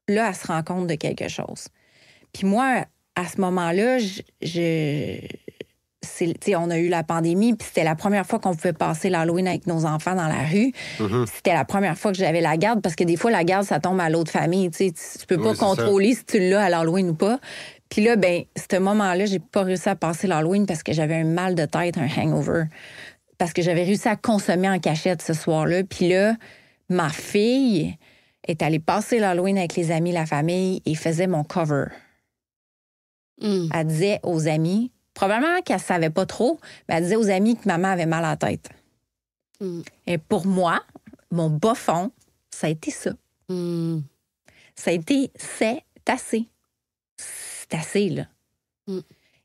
S3: là, elle se rend compte de quelque chose. Puis moi, à ce moment-là, on a eu la pandémie, puis c'était la première fois qu'on pouvait passer l'Halloween avec nos enfants dans la rue.
S2: Mm-hmm.
S3: C'était la première fois que j'avais la garde, parce que des fois, la garde, ça tombe à l'autre famille. Tu peux pas contrôler si tu l'as à l'Halloween ou pas. Puis là, ce moment-là, j'ai pas réussi à passer l'Halloween parce que j'avais un mal de tête, un hangover. Parce que j'avais réussi à consommer en cachette ce soir-là. Puis là, ma fille est allée passer l'Halloween avec les amis, la famille, et faisait mon cover. Elle disait aux amis, probablement qu'elle ne savait pas trop, mais elle disait aux amis que maman avait mal à la tête. Et pour moi, mon bas fond, ça a été ça. Ça a été, c'est assez. C'est assez, là.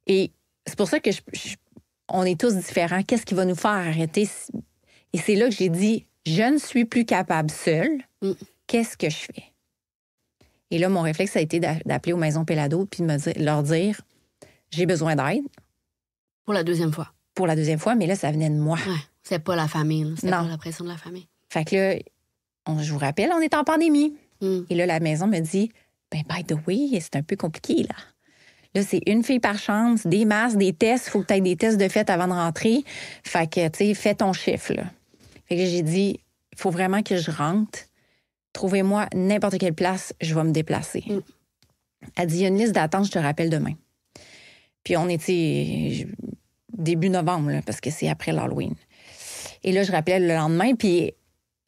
S3: Et c'est pour ça que on est tous différents. Qu'est-ce qui va nous faire arrêter? Et c'est là que j'ai dit, je ne suis plus capable seule. Qu'est-ce que je fais? Et là, mon réflexe, ça a été d'appeler aux maisons Pellado puis de leur dire, j'ai besoin d'aide.
S1: Pour la deuxième fois.
S3: Pour la deuxième fois, mais là, ça venait de moi.
S1: Ouais, c'est pas la famille. Là. C'est pas la pression de la famille.
S3: Fait que là, je vous rappelle, on est en pandémie. Et là, la maison me dit, by the way, c'est un peu compliqué, là. Là, c'est une fille par chambre, des masques, des tests. Il faut que tu aies des tests de fait avant de rentrer. Fait que, tu sais, fais ton chiffre, là. Fait que j'ai dit, il faut vraiment que je rentre. Trouvez-moi n'importe quelle place, je vais me déplacer. Elle dit, il y a une liste d'attente, je te rappelle demain. Puis on était début novembre, là, parce que c'est après l'Halloween. Et là, je rappelais le lendemain, puis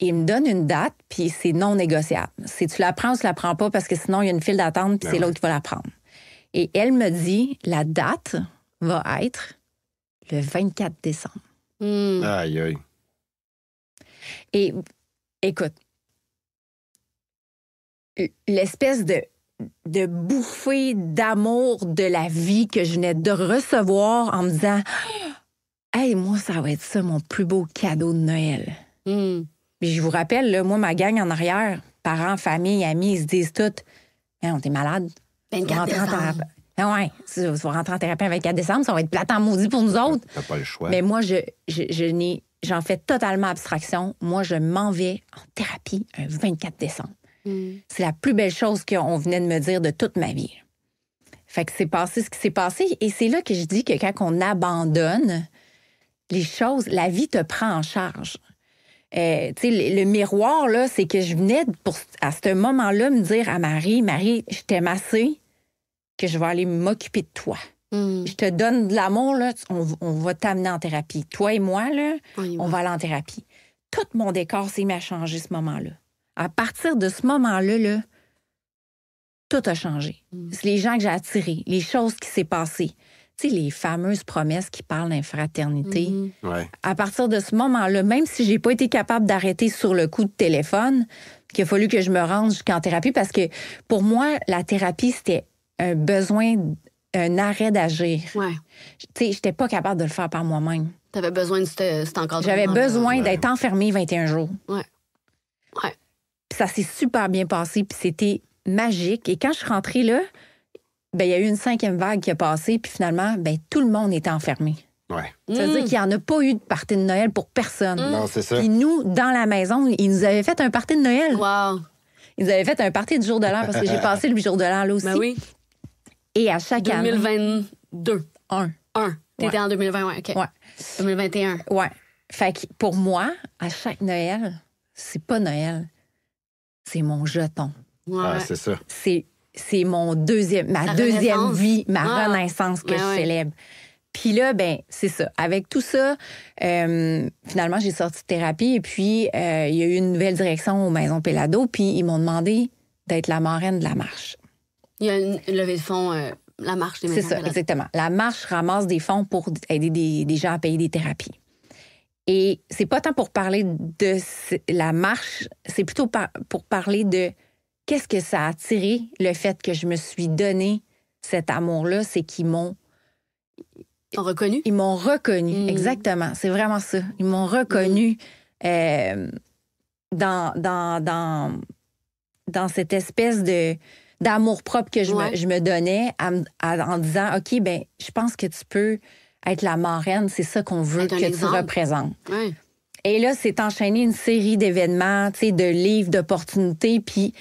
S3: il me donne une date, puis c'est non négociable. Si tu la prends ou tu la prends pas, parce que sinon, il y a une file d'attente, puis c'est l'autre qui va la prendre. Et elle me dit, la date va être le 24 décembre.
S2: Aïe, aïe.
S3: Et écoute, l'espèce de bouffée d'amour de la vie que je venais de recevoir en me disant, hey, moi, ça va être ça, mon plus beau cadeau de Noël. Puis je vous rappelle, là, moi, ma gang en arrière, parents, famille, amis, ils se disent tous, on est malade.
S1: 24 décembre.
S3: Oui, tu vas rentrer en thérapie le 24 décembre, ça va être platant maudit pour nous autres.
S2: T'as pas le choix.
S3: Mais moi, j'en fais totalement abstraction. Moi, je m'en vais en thérapie un 24 décembre. C'est la plus belle chose qu'on venait de me dire de toute ma vie. Fait que c'est passé ce qui s'est passé. Et c'est là que je dis que quand on abandonne les choses, la vie te prend en charge. Tu sais, le miroir, là, c'est que je venais, à ce moment-là, me dire à Marie, je t'aime assez que je vais aller m'occuper de toi. Je te donne de l'amour, là, on va t'amener en thérapie. Toi et moi, là, on va aller en thérapie. Tout mon décor s'est mis à changer ce moment-là. À partir de ce moment-là, là, tout a changé. C'est les gens que j'ai attirés, les choses qui s'est passées. Tu sais, les fameuses promesses qui parlent d'infraternité.
S2: Ouais.
S3: À partir de ce moment-là, même si j'ai pas été capable d'arrêter sur le coup de téléphone, qu'il a fallu que je me rende jusqu'en thérapie, parce que pour moi, la thérapie, c'était un besoin, un arrêt d'agir.
S1: Ouais.
S3: Tu sais, j'étais pas capable de le faire par moi-même.
S1: T'avais besoin de cet encadrement.
S3: J'avais besoin d'être enfermée 21 jours.
S1: Ouais.
S3: Puis ça s'est super bien passé, puis c'était magique. Et quand je suis rentrée là, il y a eu une 5e vague qui a passé, puis finalement, tout le monde était enfermé.
S2: Ouais.
S3: Ça veut dire qu'il n'y en a pas eu de party de Noël pour personne.
S2: Non, c'est ça.
S3: Puis nous, dans la maison, ils nous avaient fait un party de Noël.
S1: Wow.
S3: Ils nous avaient fait un party du jour de l'an, parce que j'ai passé le jour de l'an là aussi.
S1: Ben oui.
S3: Et à chaque année...
S1: 2022.
S3: Un.
S1: T'étais en 2020, ouais, OK.
S3: Ouais.
S1: 2021.
S3: Ouais. Fait que pour moi, à chaque Noël, c'est pas Noël, c'est mon jeton.
S1: Ouais.
S2: Ah, c'est ça.
S3: C'est ma deuxième vie, ma renaissance que je célèbre. Puis là, c'est ça. Avec tout ça, finalement, j'ai sorti de thérapie et puis il y a eu une nouvelle direction aux Maisons Pellado, puis ils m'ont demandé d'être la marraine de la marche.
S1: Il y a une levée de fonds, la marche des Maisons
S3: Pellado. C'est ça, exactement. La marche ramasse des fonds pour aider des gens à payer des thérapies. Et c'est pas tant pour parler de la marche, c'est plutôt pour parler de qu'est-ce que ça a attiré, le fait que je me suis donné cet amour-là, c'est qu'ils m'ont...
S1: Reconnu?
S3: Ils m'ont reconnu, exactement. C'est vraiment ça. Ils m'ont reconnu dans cette espèce d'amour-propre que je me donnais en disant, OK, ben je pense que tu peux être la marraine, c'est ça qu'on veut que tu représentes.
S1: Ouais.
S3: Et là, c'est enchaîné une série d'événements, de livres, d'opportunités. Puis,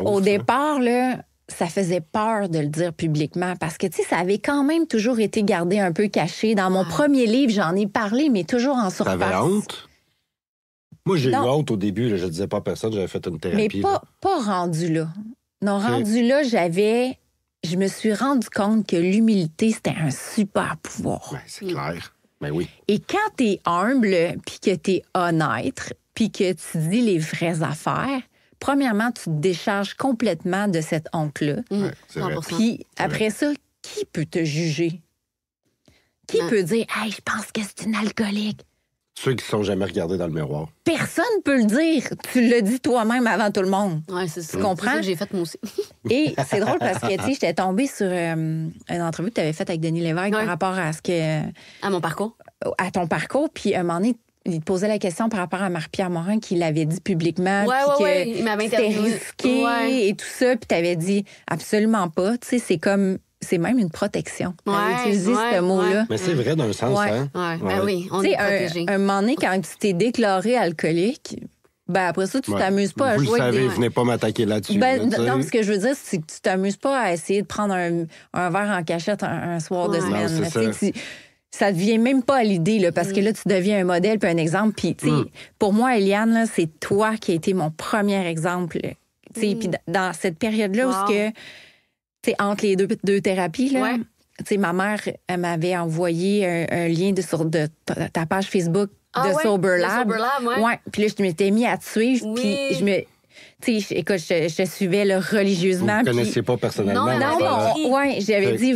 S3: au départ, là, ça faisait peur de le dire publiquement parce que, ça avait quand même toujours été gardé un peu caché. Dans mon premier livre, j'en ai parlé, mais toujours en surface.
S2: T'avais honte? Moi, j'ai eu honte au début. Là, je ne disais pas à personne, j'avais fait une thérapie.
S3: Mais pas rendu là. Non, rendu là, je me suis rendu compte que l'humilité, c'était un super pouvoir.
S2: Ben, c'est clair. Ben oui.
S3: Et quand t'es humble, puis que t'es honnête, puis que tu dis les vraies affaires, premièrement, tu te décharges complètement de cette honte-là.
S2: Ouais, c'est vrai.
S3: Puis après ça, qui peut te juger? Qui peut dire « Hey, je pense que c'est une alcoolique ».
S2: Ceux qui ne sont jamais regardés dans le miroir.
S3: Personne peut le dire. Tu l'as dit toi-même avant tout le monde.
S1: Oui, c'est ça.
S3: Tu comprends?
S1: C'est ça que j'ai fait moi aussi.
S3: Et c'est drôle parce que, j'étais tombée sur une entrevue que tu avais faite avec Denis Lévesque par rapport à ce que...
S1: À mon parcours.
S3: À ton parcours. Puis, à un moment donné, il te posait la question par rapport à Marie-Pierre Morin qui l'avait dit publiquement.
S1: Oui. Il m'avait
S3: c'était
S1: interviewé.
S3: risqué et tout ça. Puis, tu avais dit absolument pas. Tu sais, c'est même une protection. Tu avais utilisé ce mot-là.
S2: Mais c'est vrai d'un sens, hein?
S1: Ben oui, on est protégé.
S3: Un moment donné, quand tu t'es déclaré alcoolique, ben après ça, tu t'amuses pas à jouer.
S2: Vous le savez, venez pas m'attaquer là-dessus.
S3: Non, ce que je veux dire, c'est que tu t'amuses pas à essayer de prendre un verre en cachette un soir de semaine.
S2: Non,
S3: ça devient même pas à l'idée, là, parce que là, tu deviens un modèle puis un exemple. Puis, pour moi, Eliane, là, c'est toi qui as été mon premier exemple. Puis dans cette période-là où entre les deux thérapies, là, ma mère, elle m'avait envoyé un lien sur ta page Facebook de Sober Lab. Puis là, je m'étais mis à te suivre. Puis écoute, je te suivais là, religieusement.
S2: Vous ne connaissiez pas personnellement.
S3: Non, j'avais dit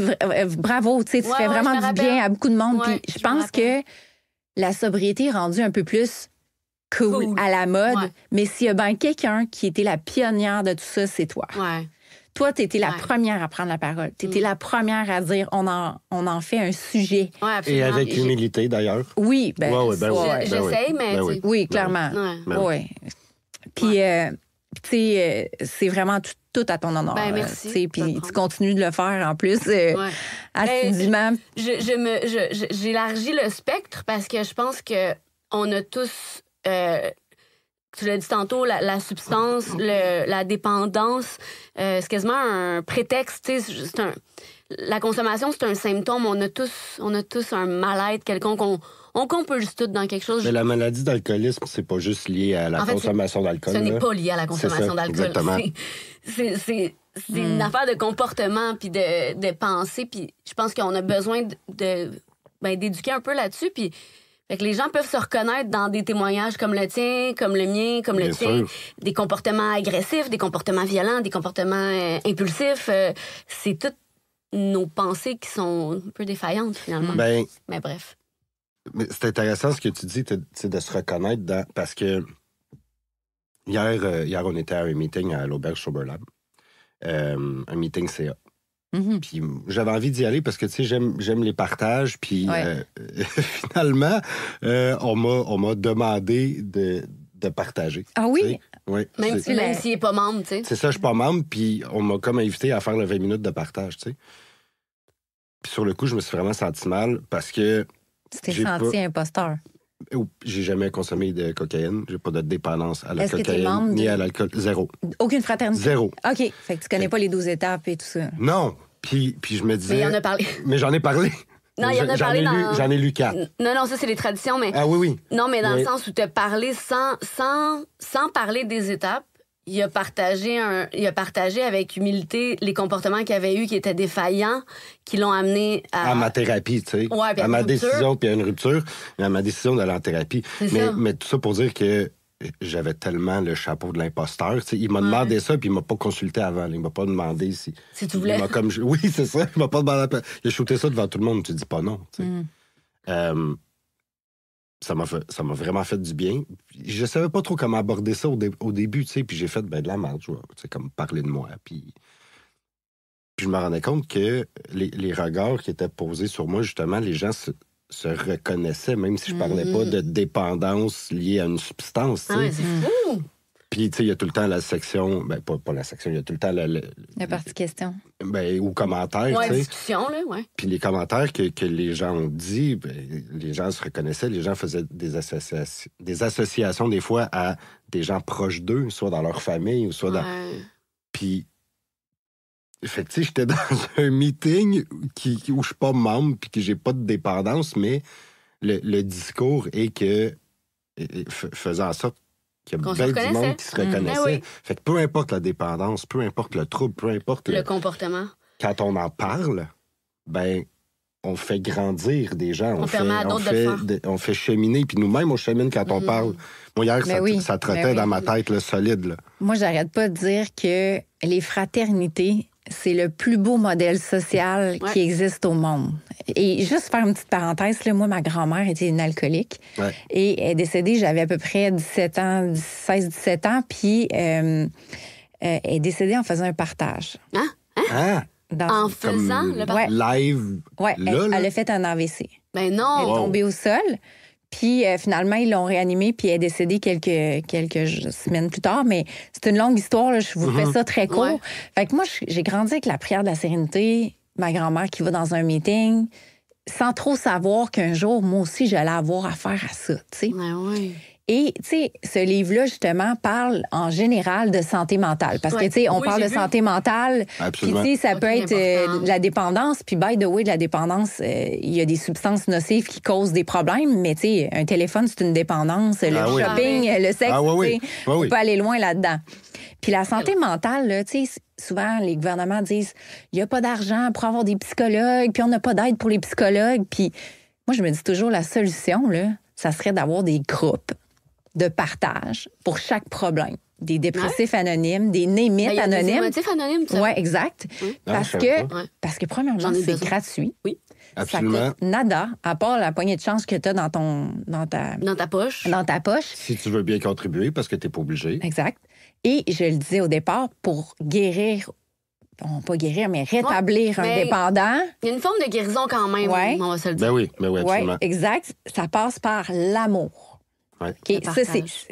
S3: bravo, tu fais vraiment du bien à beaucoup de monde. Puis je pense que la sobriété est rendue un peu plus cool. À la mode. Mais s'il y a bien quelqu'un qui était la pionnière de tout ça, c'est toi. Toi, tu étais la première à prendre la parole. Tu étais la première à dire on en fait un sujet.
S2: Et avec humilité, d'ailleurs.
S3: Oui,
S1: j'essaye, mais...
S3: Oui, clairement. Oui. Puis, c'est vraiment tout à ton honneur.
S1: Merci.
S3: Puis tu continues de le faire en plus assidûment.
S1: J'élargis le spectre parce que je pense qu'on a tous... tu l'as dit tantôt, la substance, la dépendance, c'est quasiment un prétexte. La consommation, c'est un symptôme. On a tous un mal-être quelconque. On peut juste tout dans quelque chose.
S2: Mais la maladie d'alcoolisme, c'est pas juste lié à la consommation d'alcool.
S1: Ce n'est pas lié à la consommation d'alcool.
S2: Exactement.
S1: C'est une affaire de comportement puis de pensée. Puis je pense qu'on a besoin d'éduquer un peu là-dessus. Puis fait que les gens peuvent se reconnaître dans des témoignages comme le tien, comme le mien, comme le tien. Des comportements agressifs, des comportements violents, des comportements impulsifs. C'est toutes nos pensées qui sont un peu défaillantes, finalement. Mais bref.
S2: Mais c'est intéressant ce que tu dis, c'est de se reconnaître parce que hier, on était à un meeting à l'Auberge Sober Lab. Un meeting CA. Puis j'avais envie d'y aller parce que, j'aime les partages. Puis finalement, on m'a demandé de partager.
S3: Ah oui?
S2: Oui.
S1: Même s'il n'est pas membre, tu sais.
S2: C'est ça, je suis pas membre. Puis on m'a comme invité à faire le 20 minutes de partage, tu sais. Puis sur le coup, je me suis vraiment senti mal parce que...
S3: Tu t'es senti imposteur?
S2: J'ai jamais consommé de cocaïne. J'ai pas de dépendance à la
S3: Est-ce
S2: cocaïne
S3: que t'es membre
S2: ni à l'alcool. Zéro.
S3: Aucune fraternité?
S2: Zéro.
S3: OK. Fait que tu connais pas les 12 étapes et tout ça.
S2: Non. Puis je me disais...
S1: Mais il en a parlé.
S2: Mais j'en ai parlé.
S1: Non, il en a parlé
S2: J'en ai lu 4.
S1: Non, ça, c'est les traditions, mais...
S2: Ah oui.
S1: Non, mais dans le sens où tu as parlé sans parler des étapes, il a partagé avec humilité les comportements qu'il avait eus qui étaient défaillants, qui l'ont amené à
S2: ma thérapie, tu sais.
S1: Ouais,
S2: à ma décision, puis à une rupture, mais à ma décision d'aller en thérapie. Mais tout ça pour dire que j'avais tellement le chapeau de l'imposteur. Tu sais, il m'a demandé ça, puis il m'a pas consulté avant. Il m'a pas demandé si
S1: tu voulais.
S2: Oui, c'est ça. Il m'a pas demandé. Il a shooté ça devant tout le monde. Tu dis pas non. Tu sais. ça m'a vraiment fait du bien. Je savais pas trop comment aborder ça au début, tu sais, puis j'ai fait de la merde, tu sais, comme parler de moi, puis je me rendais compte que les regards qui étaient posés sur moi, justement, les gens se reconnaissaient, même si je parlais pas de dépendance liée à une substance, tu sais.
S1: Ah ouais, c'est fou!
S2: Puis, tu sais, il y a tout le temps la section... Ben, pas la section, il y a tout le temps
S3: La partie question.
S2: Ben, ou commentaires,
S1: Ouais,
S2: tu sais.
S1: discussion, là, ouais.
S2: Puis les commentaires que les gens ont dit, ben, les gens se reconnaissaient, les gens faisaient des associations des fois à des gens proches d'eux, soit dans leur famille ou soit dans...
S1: Ouais.
S2: Puis, fait que, tu sais, j'étais dans un meeting où je suis pas membre puis que j'ai pas de dépendance, mais le discours est que... faisant en sorte qu'il y a bien du monde qui se reconnaissait.
S1: oui.
S2: Fait que peu importe la dépendance, peu importe le trouble, peu importe
S1: Le comportement.
S2: quand on en parle, ben on fait grandir des gens.
S1: On permet à d'autres de le faire.
S2: On fait cheminer. Puis nous-mêmes, on chemine quand on parle. Moi, hier, ça trottait dans ma tête, là, solide. Là.
S3: Moi, j'arrête pas de dire que les fraternités, c'est le plus beau modèle social qui existe au monde. Et juste faire une petite parenthèse, là, moi, ma grand-mère était une alcoolique.
S2: Ouais.
S3: Et elle est décédée, j'avais à peu près 16-17 ans, puis elle est décédée en faisant un partage.
S1: Hein?
S2: Ah!
S1: En faisant le partage?
S2: Live.
S3: Oui,
S2: là,
S3: elle a fait un AVC.
S1: Ben non!
S3: Elle est tombée au sol. Puis finalement, ils l'ont réanimée, puis elle est décédée quelques semaines plus tard. Mais c'est une longue histoire, là, je vous fais ça très court.
S1: Ouais.
S3: Fait que moi, j'ai grandi avec la prière de la sérénité, ma grand-mère qui va dans un meeting, sans trop savoir qu'un jour, moi aussi, j'allais avoir affaire à ça, tu sais.
S1: Ouais, oui.
S3: Et, tu sais, ce livre-là, justement, parle en général de santé mentale. Parce que, tu sais, on parle de santé mentale. Puis, tu sais, ça peut être de la dépendance. Puis, by the way, de la dépendance, il y a des substances nocives qui causent des problèmes. Mais, tu sais, un téléphone, c'est une dépendance. Le shopping, le sexe, tu sais, on peut aller loin là-dedans. Puis, la santé mentale, là, tu sais, souvent, les gouvernements disent il n'y a pas d'argent pour avoir des psychologues, puis on n'a pas d'aide pour les psychologues. Puis, moi, je me dis toujours, la solution, là, ça serait d'avoir des groupes de partage pour chaque problème. Des dépressifs anonymes, des némites anonymes.
S1: Des motifs anonymes, ça.
S3: Oui, exact. Parce que premièrement, c'est gratuit.
S1: Oui.
S2: Absolument.
S3: Ça coûte nada, à part la poignée de chance que tu as dans ta
S1: poche.
S3: Dans ta poche.
S2: Si tu veux bien contribuer, parce que tu n'es pas obligé.
S3: Exact. Et je le disais au départ, pour guérir, bon, pas guérir, mais rétablir un dépendant.
S1: Il y a une forme de guérison quand même, on va se le dire.
S2: Ben oui, absolument.
S3: Oui, exact. Ça passe par l'amour.
S2: Ouais.
S3: Okay, ça,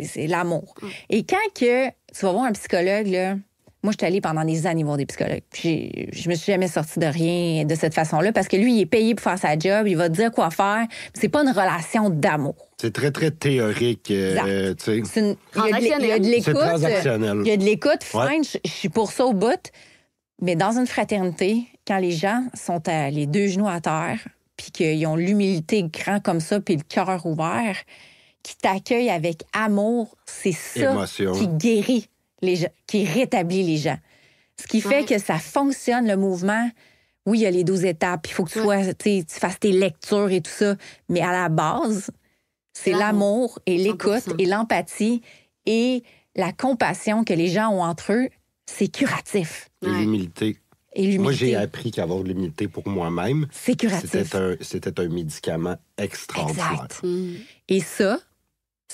S3: c'est l'amour. Et quand que tu vas voir un psychologue, là, moi, je suis allée pendant des années voir des psychologues. Je me suis jamais sortie de rien de cette façon-là parce que lui, il est payé pour faire sa job, il va te dire quoi faire. C'est pas une relation d'amour.
S2: C'est très, très théorique. Tu sais.
S1: Transactionnel.
S3: Il y a de l'écoute.
S2: C'est transactionnel.
S3: Il y a de l'écoute. Fine, je suis pour ça au bout. Mais dans une fraternité, quand les gens sont les deux genoux à terre, puis qu'ils ont l'humilité grand comme ça, puis le cœur ouvert, qui t'accueille avec amour, c'est ça qui guérit les gens, qui rétablit les gens. Ce qui fait que ça fonctionne, le mouvement. Oui, il y a les 12 étapes, il faut que tu fasses tes lectures et tout ça, mais à la base, c'est l'amour et l'écoute
S1: 100%.
S3: et l'empathie et la compassion que les gens ont entre eux, c'est curatif.
S2: Et l'humilité.
S3: Et l'humilité.
S2: Moi, j'ai appris qu'avoir de l'humilité pour moi-même,
S3: c'est curatif.
S2: C'était un médicament extraordinaire.
S3: Exact. Et ça,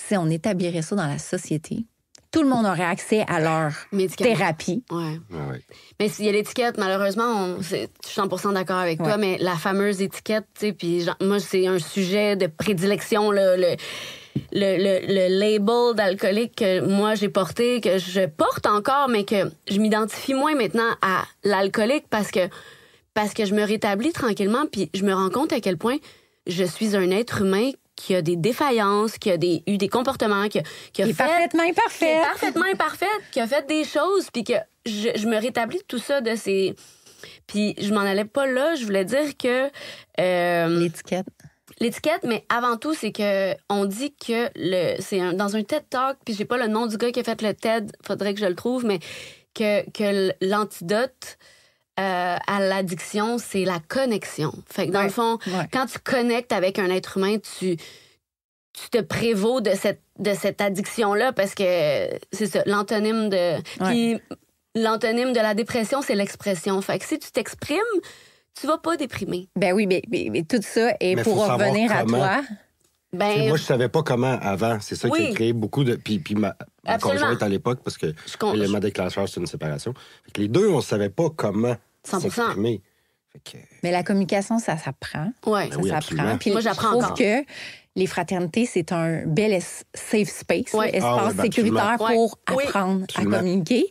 S3: si on établirait ça dans la société, tout le monde aurait accès à leur thérapie.
S1: Ouais.
S2: Ouais.
S1: Mais s'il y a l'étiquette, malheureusement, je suis 100% d'accord avec toi, mais la fameuse étiquette, tu sais, puis moi, c'est un sujet de prédilection, le label d'alcoolique que moi, j'ai porté, que je porte encore, mais que je m'identifie moins maintenant à l'alcoolique parce que je me rétablis tranquillement, puis je me rends compte à quel point je suis un être humain qui a des défaillances, qui a eu des comportements, qui est
S3: parfaitement imparfaite,
S1: qui a fait des choses, puis que je me rétablis de tout ça, de ces... Puis je m'en allais pas là, je voulais dire que... L'étiquette, mais avant tout, c'est que on dit que dans un TED Talk, puis j'ai pas le nom du gars qui a fait le TED, faudrait que je le trouve, mais que l'antidote à l'addiction, c'est la connexion. Fait que dans le fond, quand tu connectes avec un être humain, tu te prévaux de cette addiction-là parce que c'est ça, l'antonyme de... Puis l'antonyme de la dépression, c'est l'expression. Fait que si tu t'exprimes, tu vas pas déprimer.
S3: Ben oui, mais tout ça, et pour revenir à toi...
S1: Ben,
S2: moi, je savais pas comment avant. C'est ça qui a créé beaucoup de... Puis ma conjointe à l'époque, parce que l'élément déclencheur, c'est une séparation. Fait que les deux, on savait pas comment
S1: 100%.
S2: s'exprimer.
S3: Mais la communication, ça s'apprend.
S1: Ouais.
S3: Ça s'apprend. Puis
S1: moi, j'apprends encore.
S3: Je trouve que les fraternités, c'est un bel safe space, espace sécuritaire pour apprendre à communiquer.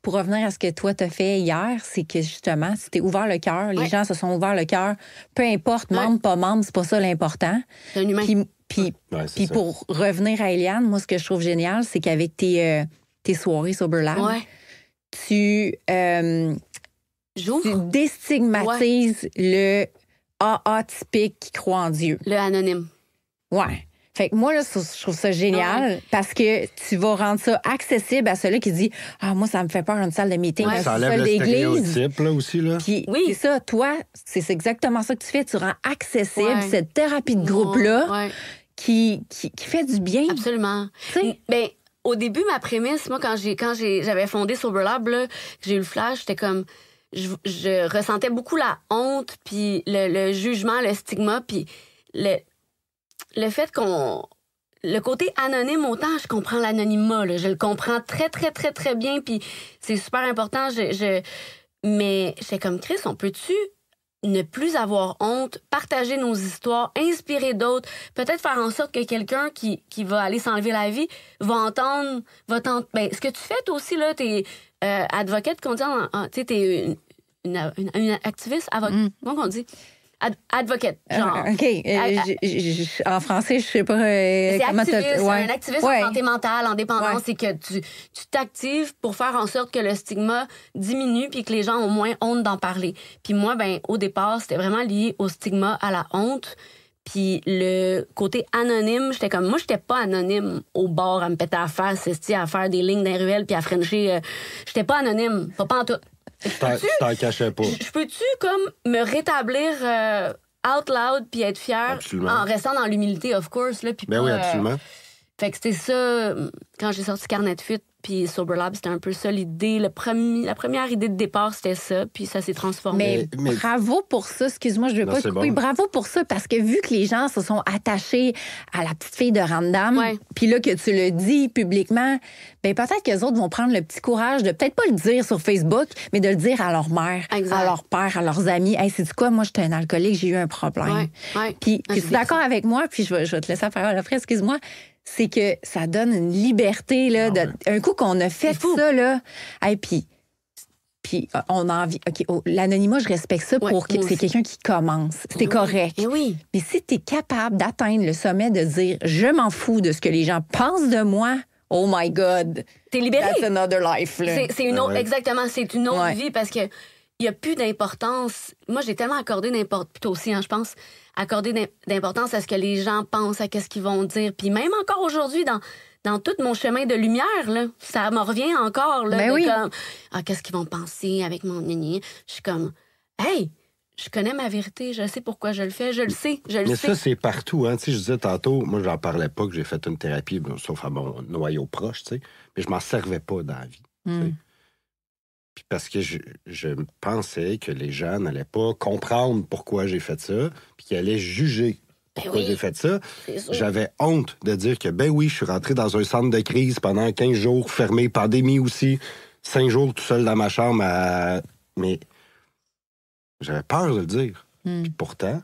S3: Pour revenir à ce que toi t'as fait hier, c'est que justement, si t'es ouvert le cœur, les gens se sont ouverts le cœur, peu importe, membre, pas membre, c'est pas ça l'important.
S1: C'est un humain.
S3: Puis pour revenir à Eliane, moi, ce que je trouve génial, c'est qu'avec tes soirées Sober Lab, tu déstigmatises le AA typique qui croit en Dieu.
S1: Le anonyme.
S3: Ouais. Fait que moi, là, je trouve ça génial parce que tu vas rendre ça accessible à ceux-là qui disent « Ah, moi, ça me fait peur une salle de meeting, une
S2: ça enlève
S3: salle
S2: le
S3: d'église. »
S2: stéréotype, là, aussi, là.
S3: Puis, c'est ça, toi, c'est exactement ça que tu fais. Tu rends accessible cette thérapie de groupe-là qui fait du bien.
S1: Absolument. Ben, au début, ma prémisse, moi, quand j'avais fondé Sober Lab, là, j'ai eu le flash, j'étais comme... Je ressentais beaucoup la honte, puis le jugement, le stigma, puis le fait qu'on... Le côté anonyme, autant je comprends l'anonymat, là, je le comprends très, très, très, très bien, puis c'est super important. Mais j'étais comme, Chris, on peut-tu ne plus avoir honte, partager nos histoires, inspirer d'autres, peut-être faire en sorte que quelqu'un qui va aller s'enlever la vie va entendre... Ben, ce que tu fais, toi aussi, là, t'es advocate, qu'on dit, tu sais, t'es une activiste, comment on dit? Advocate, genre.
S3: OK. En français, je sais pas comment
S1: c'est un activiste en santé mentale, en dépendance, c'est que tu t'actives pour faire en sorte que le stigma diminue puis que les gens ont moins honte d'en parler. Puis moi, ben au départ, c'était vraiment lié au stigma, à la honte. Puis le côté anonyme, j'étais comme... Moi, j'étais pas anonyme au bar à me péter à la face, à faire des lignes dans les ruelles puis à frencher. J'étais pas anonyme, pas en tout.
S2: Je t'en cachais pas.
S1: Je peux-tu, comme, me rétablir out loud puis être fière en restant dans l'humilité, of course, là, puis
S2: oui, absolument.
S1: Fait que c'était ça, quand j'ai sorti Carnet de fuite puis Sober Lab, c'était un peu ça l'idée. La première idée de départ, c'était ça, puis ça s'est transformé.
S3: Mais bravo pour ça. Excuse-moi, je ne veux pas te couper. Bravo pour ça, parce que vu que les gens se sont attachés à la petite fille de Ramdam, puis là, que tu le dis publiquement, ben peut-être qu'eux autres vont prendre le petit courage de peut-être pas le dire sur Facebook, mais de le dire à leur mère, à leur père, à leurs amis. Hey, c'est quoi? Moi, j'étais un alcoolique, j'ai eu un problème. Puis tu es d'accord avec moi, puis je vais te laisser la parole après, excuse-moi. C'est que ça donne une liberté, là. Un coup qu'on a fait ça, là. Et puis on a envie. OK, l'anonymat, je respecte ça pour que c'est quelqu'un qui commence. C'est correct. Mais si tu es capable d'atteindre le sommet de dire je m'en fous de ce que les gens pensent de moi, oh my God.
S1: T'es libéré.
S3: That's another life, là.
S1: C'est une autre, exactement. C'est une autre vie parce que il n'y a plus d'importance. Moi, j'ai tellement accordé plutôt aussi, je pense, accordé d'importance à ce que les gens pensent, à ce qu'ils vont dire. Puis même encore aujourd'hui, dans tout mon chemin de lumière, là, ça me revient encore. Là, comme, qu'est-ce qu'ils vont penser avec mon nini? Je suis comme, hey, je connais ma vérité, je sais pourquoi je le fais, je le sais.
S2: Mais ça, c'est partout. Hein. Tu sais, je disais tantôt, moi, j'en parlais pas que j'ai fait une thérapie, sauf à mon noyau proche, tu sais, mais je m'en servais pas dans la vie. Tu sais. Puis parce que je pensais que les gens n'allaient pas comprendre pourquoi j'ai fait ça, puis qu'ils allaient juger pourquoi j'ai fait ça. J'avais honte de dire que, je suis rentré dans un centre de crise pendant 15 jours, fermé, pandémie aussi, 5 jours tout seul dans ma chambre. Mais j'avais peur de le dire. Puis pourtant,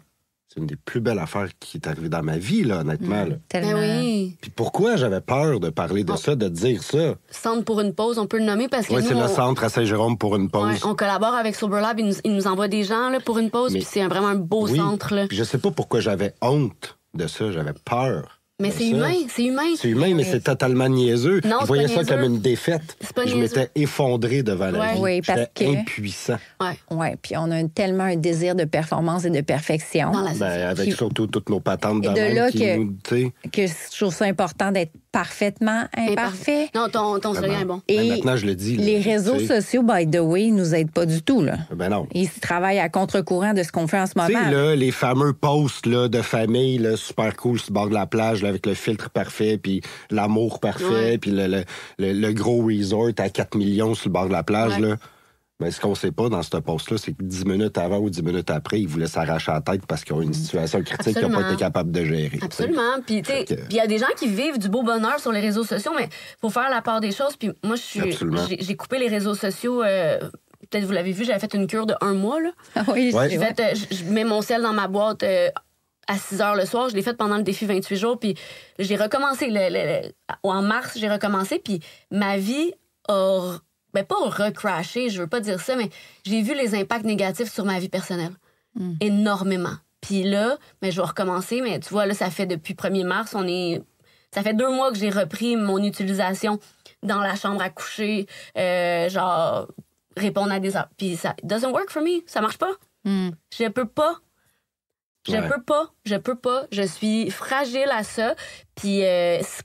S2: c'est une des plus belles affaires qui est arrivée dans ma vie, là, honnêtement. Là. Puis pourquoi j'avais peur de parler de ça, de dire ça?
S1: Centre pour une pause, on peut le nommer parce que
S2: c'est le centre à Saint-Jérôme pour une pause.
S1: On collabore avec Sober Lab, ils nous envoient des gens là, pour une pause, puis c'est vraiment un beau centre. Là.
S2: Puis je sais pas pourquoi j'avais honte de ça, j'avais peur.
S1: Mais c'est humain, c'est humain.
S2: C'est humain, mais c'est totalement niaiseux.
S1: Non,
S2: je voyais ça comme une défaite. Je m'étais effondré devant la vie.
S3: Oui, parce
S2: j'étais impuissant.
S3: Oui, puis on a tellement un désir de performance et de perfection.
S2: Avec surtout toutes nos patentes
S3: de là que je trouve ça important d'être parfaitement imparfait.
S1: Non, ton slogan est bon.
S3: Et
S2: maintenant, je le dis.
S3: Les réseaux sociaux, by the way, nous aident pas du tout. Là.
S2: Non.
S3: Ils travaillent à contre-courant de ce qu'on fait en ce moment.
S2: Tu sais, là, les fameux posts là, de famille, là, super cool sur le bord de la plage, là, avec le filtre parfait, puis l'amour parfait, puis le gros resort à 4 millions sur le bord de la plage, là. Mais ce qu'on sait pas dans ce post-là, c'est que 10 minutes avant ou 10 minutes après, ils voulaient s'arracher la tête parce qu'ils ont une situation critique qu'ils n'ont pas été capables de gérer.
S1: Absolument. Puis, il y a des gens qui vivent du beau bonheur sur les réseaux sociaux, mais il faut faire la part des choses. Puis moi, j'ai coupé les réseaux sociaux. Peut-être vous l'avez vu, j'avais fait une cure de 1 mois. Là.
S3: Oui,
S1: je mets mon sel dans ma boîte à 6 heures le soir. Je l'ai fait pendant le défi 28 jours. Puis j'ai recommencé. En mars, j'ai recommencé. Puis ma vie a... pas recrashé, je veux pas dire ça, mais j'ai vu les impacts négatifs sur ma vie personnelle. Énormément. Puis là, je vais recommencer, mais tu vois, là, ça fait depuis 1er mars, ça fait 2 mois que j'ai repris mon utilisation dans la chambre à coucher, genre, répondre à des heures. Puis ça doesn't work for me, ça marche pas. Je peux pas. Je peux pas. Je suis fragile à ça. Puis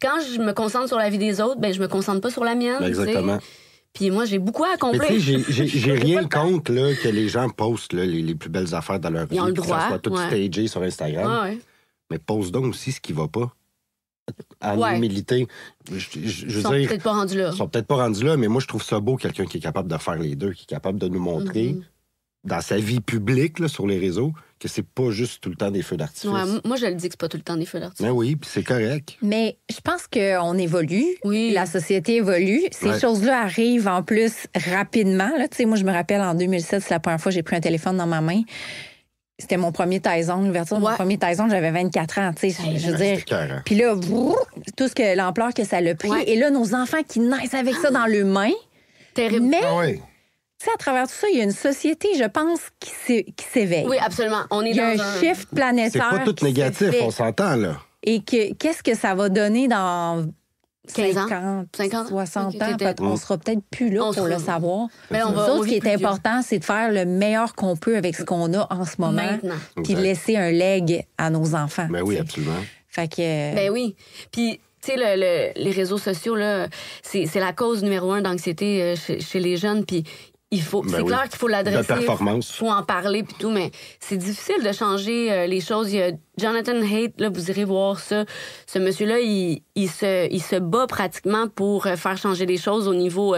S1: quand je me concentre sur la vie des autres, je me concentre pas sur la mienne.
S2: Exactement.
S1: T'sais. Puis moi, j'ai beaucoup à accomplir.
S2: Mais tu sais, j'ai rien contre là, que les gens postent là, les plus belles affaires dans leur vie.
S1: Ils ont le droit.
S2: Que ça soit tout stagé sur Instagram.
S1: Ouais.
S2: Mais poste donc aussi ce qui va pas. En humilité.
S1: Ils sont peut-être pas rendus là.
S2: Ils sont peut-être pas rendus là, mais moi, je trouve ça beau, quelqu'un qui est capable de faire les deux, qui est capable de nous montrer dans sa vie publique, là, sur les réseaux, que c'est pas juste tout le temps des feux d'artifice.
S1: Ouais, moi, je le dis que c'est pas tout le temps des feux d'artifice.
S2: Mais oui, puis c'est correct.
S3: Mais je pense qu'on évolue.
S1: Oui.
S3: La société évolue. Ces choses-là arrivent en plus rapidement. Là. Tu sais, moi, je me rappelle, en 2007, c'est la première fois que j'ai pris un téléphone dans ma main. C'était mon premier Tyson, l'ouverture de mon premier Tyson, j'avais 24 ans, tu sais, je veux dire. Puis là, tout l'ampleur que ça l'a pris. Et là, nos enfants qui naissent avec ça dans leurs mains.
S1: Terrible.
S3: Mais, tu sais, à travers tout ça, il y a une société, je pense, qui s'éveille.
S1: Oui, absolument.
S3: Il y a un shift planétaire.
S2: C'est pas tout négatif, on s'entend, là.
S3: Et qu'est-ce que ça va donner dans
S1: 15 ans,
S3: 50, 60 ans? On sera peut-être plus là pour le savoir.
S1: Mais
S3: ce qui est important, c'est de faire le meilleur qu'on peut avec ce qu'on a en ce moment. Puis de laisser un leg à nos enfants.
S2: Ben oui, absolument.
S3: Fait que...
S1: Ben oui. Puis, tu sais, les réseaux sociaux, là, c'est la cause numéro 1 d'anxiété chez les jeunes. Puis, c'est clair qu'il faut l'adresser. Il faut en parler puis tout, mais c'est difficile de changer les choses. Il y a Jonathan Haidt, là, vous irez voir ça. Ce monsieur-là, il se bat pratiquement pour faire changer les choses au niveau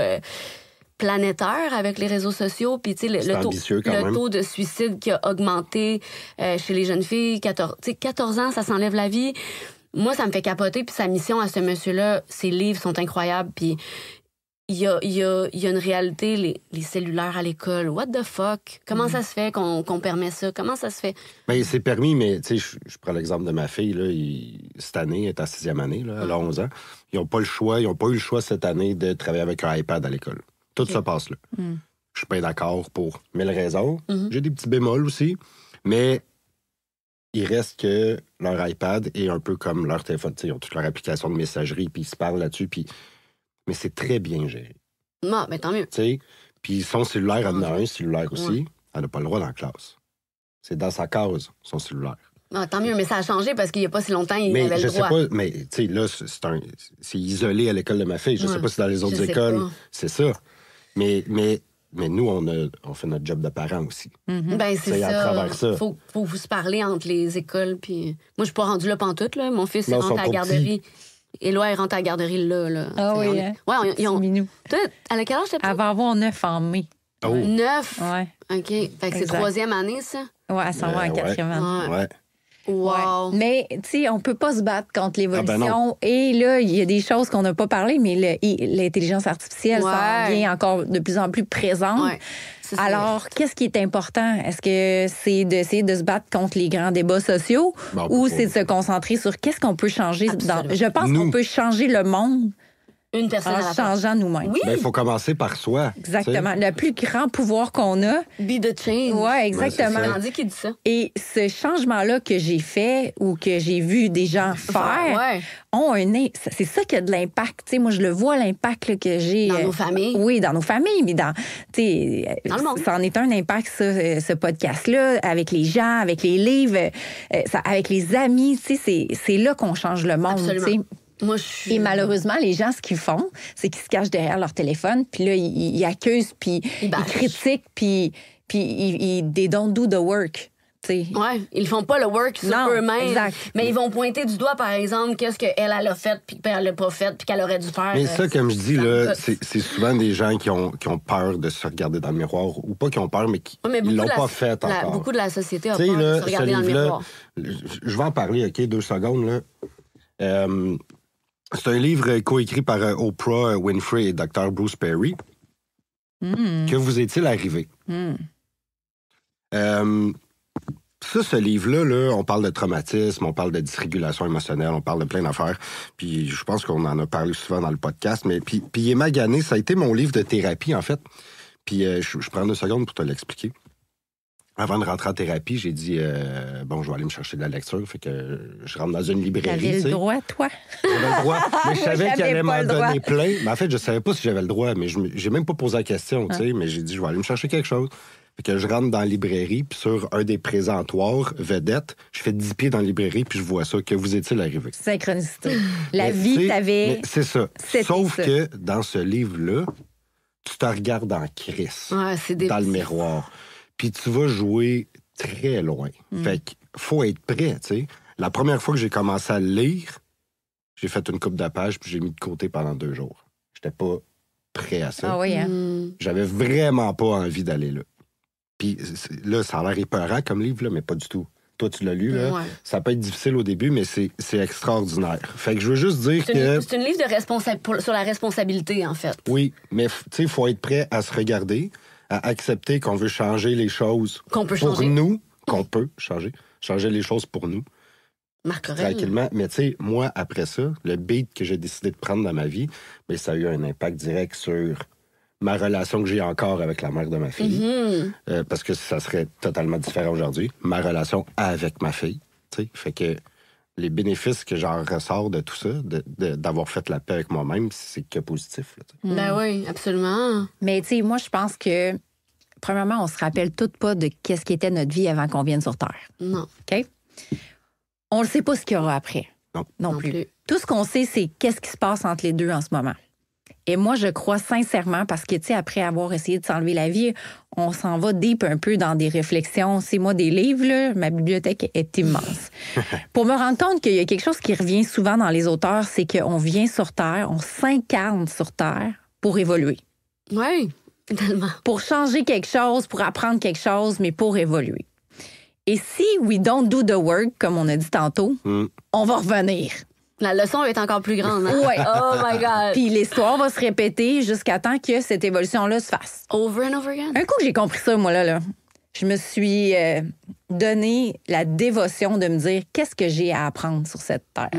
S1: planétaire avec les réseaux sociaux. Puis, tu sais, le taux de suicide qui a augmenté chez les jeunes filles. 14 ans, ça s'enlève la vie. Moi, ça me fait capoter. Puis sa mission à ce monsieur-là, ses livres sont incroyables. Puis il y a une réalité, les cellulaires à l'école. What the fuck? Comment ça se fait qu'on permet ça? Comment ça se fait?
S2: Bien, c'est permis, mais tu sais, je prends l'exemple de ma fille. Là, cette année, elle est en 6e année, là, elle a 11 ans. Ils n'ont pas le choix, ils n'ont pas eu le choix cette année de travailler avec un iPad à l'école. Tout ça passe là. Je suis pas d'accord pour 1000 raisons. J'ai des petits bémols aussi, mais il reste que leur iPad est un peu comme leur téléphone. Ils ont toute leur application de messagerie, puis ils se parlent là-dessus, puis... Mais c'est très bien géré.
S1: Non, mais tant mieux.
S2: Puis son cellulaire, elle en a un cellulaire aussi. Elle n'a pas le droit dans la classe. C'est dans sa case, son cellulaire.
S1: Ah, tant mieux, mais ça a changé parce qu'il n'y a pas si longtemps, il avait le droit.
S2: Mais je sais pas, mais tu sais, là, c'est isolé à l'école de ma fille. Je sais pas si dans les autres écoles, c'est ça. Mais nous, on fait notre job de parents aussi.
S1: Ben, c'est ça.
S2: À travers ça.
S1: Faut vous se parler entre les écoles. Puis... Moi, je suis pas rendue là pantoute, là. Mon fils, il rentre à la garderie. Éloi, elle rentre à la garderie là.
S3: Ah oui, hein?
S1: Ouais, ils ont...
S3: minou.
S1: Toi, à quel âge t'es?
S3: Elle va avoir 9 en mai.
S1: 9?
S3: Ouais.
S1: OK. Fait que c'est 3e année, ça?
S3: Ouais, elle s'en va en 4e année.
S2: Ouais.
S1: Wow.
S3: Ouais. Mais, tu sais, on peut pas se battre contre l'évolution.
S2: Ah ben
S3: et là, il y a des choses qu'on n'a pas parlé, mais l'intelligence artificielle, ça devient encore de plus en plus présente.
S1: Ouais.
S3: Alors, qu'est-ce qui est important? Est-ce que c'est d'essayer de se battre contre les grands débats sociaux ou c'est de se concentrer sur qu'est-ce qu'on peut changer? Je pense qu'on peut changer le monde
S1: une personne
S3: en changeant nous-mêmes.
S1: Oui.
S2: Il faut commencer par soi.
S3: Exactement. Le plus grand pouvoir qu'on a.
S1: Be the change.
S3: Oui, exactement.
S1: C'est Andy qui dit ça.
S3: Et ce changement-là que j'ai fait ou que j'ai vu des gens faire ont c'est ça qui a de l'impact. Tu sais, moi, je le vois, l'impact là, que j'ai.
S1: Dans nos familles.
S3: Oui, dans nos familles, mais dans
S1: le monde.
S3: Ça en est un impact, ça, ce podcast-là, avec les gens, avec les livres, avec les amis. Tu sais, c'est là qu'on change le monde.
S1: Absolument.
S3: Tu sais.
S1: Moi,
S3: Et malheureusement, les gens, ce qu'ils font, c'est qu'ils se cachent derrière leur téléphone, puis là, ils accusent, puis ils critiquent, puis they don't do the work. t'sais.
S1: Ouais, ils font pas le work sur
S3: Non,
S1: eux-mêmes.
S3: exact.
S1: Mais ils vont pointer du doigt, par exemple, qu'est-ce qu'elle a fait, puis qu'elle a pas fait, puis qu'elle aurait dû faire.
S2: Mais ça, comme je dis, là,
S1: ça me
S2: c'est souvent des gens qui ont peur de se regarder dans le miroir, ou pas qui ont peur, mais qui ne l'ont pas fait encore.
S1: Beaucoup de la société a
S2: Tu sais,
S1: peur de
S2: là,
S1: se regarder dans le miroir.
S2: je vais en parler, OK, 2 secondes, là. C'est un livre coécrit par Oprah Winfrey et Dr. Bruce Perry. Que vous est-il arrivé? Ce livre-là, là, on parle de traumatisme, on parle de dysrégulation émotionnelle, on parle de plein d'affaires. Puis je pense qu'on en a parlé souvent dans le podcast. Mais puis il est magané. Ça a été mon livre de thérapie, en fait. Puis je prends 2 secondes pour te l'expliquer. Avant de rentrer en thérapie, j'ai dit, bon, je vais aller me chercher de la lecture. Fait que je rentre dans une librairie.
S3: T'avais le droit, toi?
S2: J'avais le droit. Mais je savais qu'il allait m'en
S3: pas le
S2: donner plein. Mais en fait, je savais pas si j'avais le droit. Mais j'ai même pas posé la question, tu sais. Mais j'ai dit, je vais aller me chercher quelque chose. Fait que je rentre dans la librairie, puis sur un des présentoirs vedettes, je fais 10 pieds dans la librairie, puis je vois ça. Que vous est-il arrivé?
S3: Synchronicité. La
S2: Mais
S3: vie, t'avais...
S2: C'est ça.
S3: C'était
S2: Sauf
S3: ça.
S2: que dans ce livre-là, tu te regardes en crise
S1: Ouais, c'est des
S2: dans le miroir. Puis tu vas jouer très loin. Fait qu'il faut être prêt, tu sais. La première fois que j'ai commencé à le lire, j'ai fait une coupe de pages, puis j'ai mis de côté pendant 2 jours. J'étais pas prêt à ça.
S3: Ah oui, hein?
S2: J'avais vraiment pas envie d'aller là. Puis là, ça a l'air épeurant comme livre, là, mais pas du tout. Toi, tu l'as lu, là.
S1: Ouais.
S2: Ça peut être difficile au début, mais c'est extraordinaire. Fait que je veux juste dire que...
S1: C'est une livre sur la responsabilité, en fait.
S2: Oui, mais tu sais, il faut être prêt à se regarder, à accepter qu'on veut changer les choses
S1: Qu'on peut
S2: pour
S1: changer.
S2: nous, qu'on peut changer les choses pour nous,
S1: Marc Aurèle.
S2: tranquillement. Mais tu sais, moi, après ça, le beat que j'ai décidé de prendre dans ma vie, mais ça a eu un impact direct sur ma relation que j'ai encore avec la mère de ma fille. Parce que ça serait totalement différent aujourd'hui. Ma relation avec ma fille, tu sais. Fait que les bénéfices que j'en ressors de tout ça, d'avoir fait la paix avec moi-même, c'est que positif. Là, tu sais.
S1: Ben oui, absolument.
S3: Mais tu sais, moi, je pense que, premièrement, on se rappelle toutes pas de qu'est-ce qui était notre vie avant qu'on vienne sur Terre.
S1: Non.
S3: OK? On ne sait pas ce qu'il y aura après.
S2: Non.
S3: Non plus. Tout ce qu'on sait, c'est qu'est-ce qui se passe entre les deux en ce moment. Et moi, je crois sincèrement, parce que, tu sais, après avoir essayé de s'enlever la vie, on s'en va deep un peu dans des réflexions. C'est moi des livres, là, ma bibliothèque est immense. Pour me rendre compte qu'il y a quelque chose qui revient souvent dans les auteurs, c'est qu'on vient sur Terre, on s'incarne sur Terre pour évoluer.
S1: Oui, finalement.
S3: Pour changer quelque chose, pour apprendre quelque chose, mais pour évoluer. Et si we don't do the work, comme on a dit tantôt, on va revenir.
S1: La leçon va être encore plus grande. Hein?
S3: Ouais.
S1: Oh my God.
S3: Puis l'histoire va se répéter jusqu'à temps que cette évolution-là se fasse.
S1: Over and over again.
S3: Un coup que j'ai compris ça, moi, là, je me suis donné la dévotion de me dire qu'est-ce que j'ai à apprendre sur cette terre.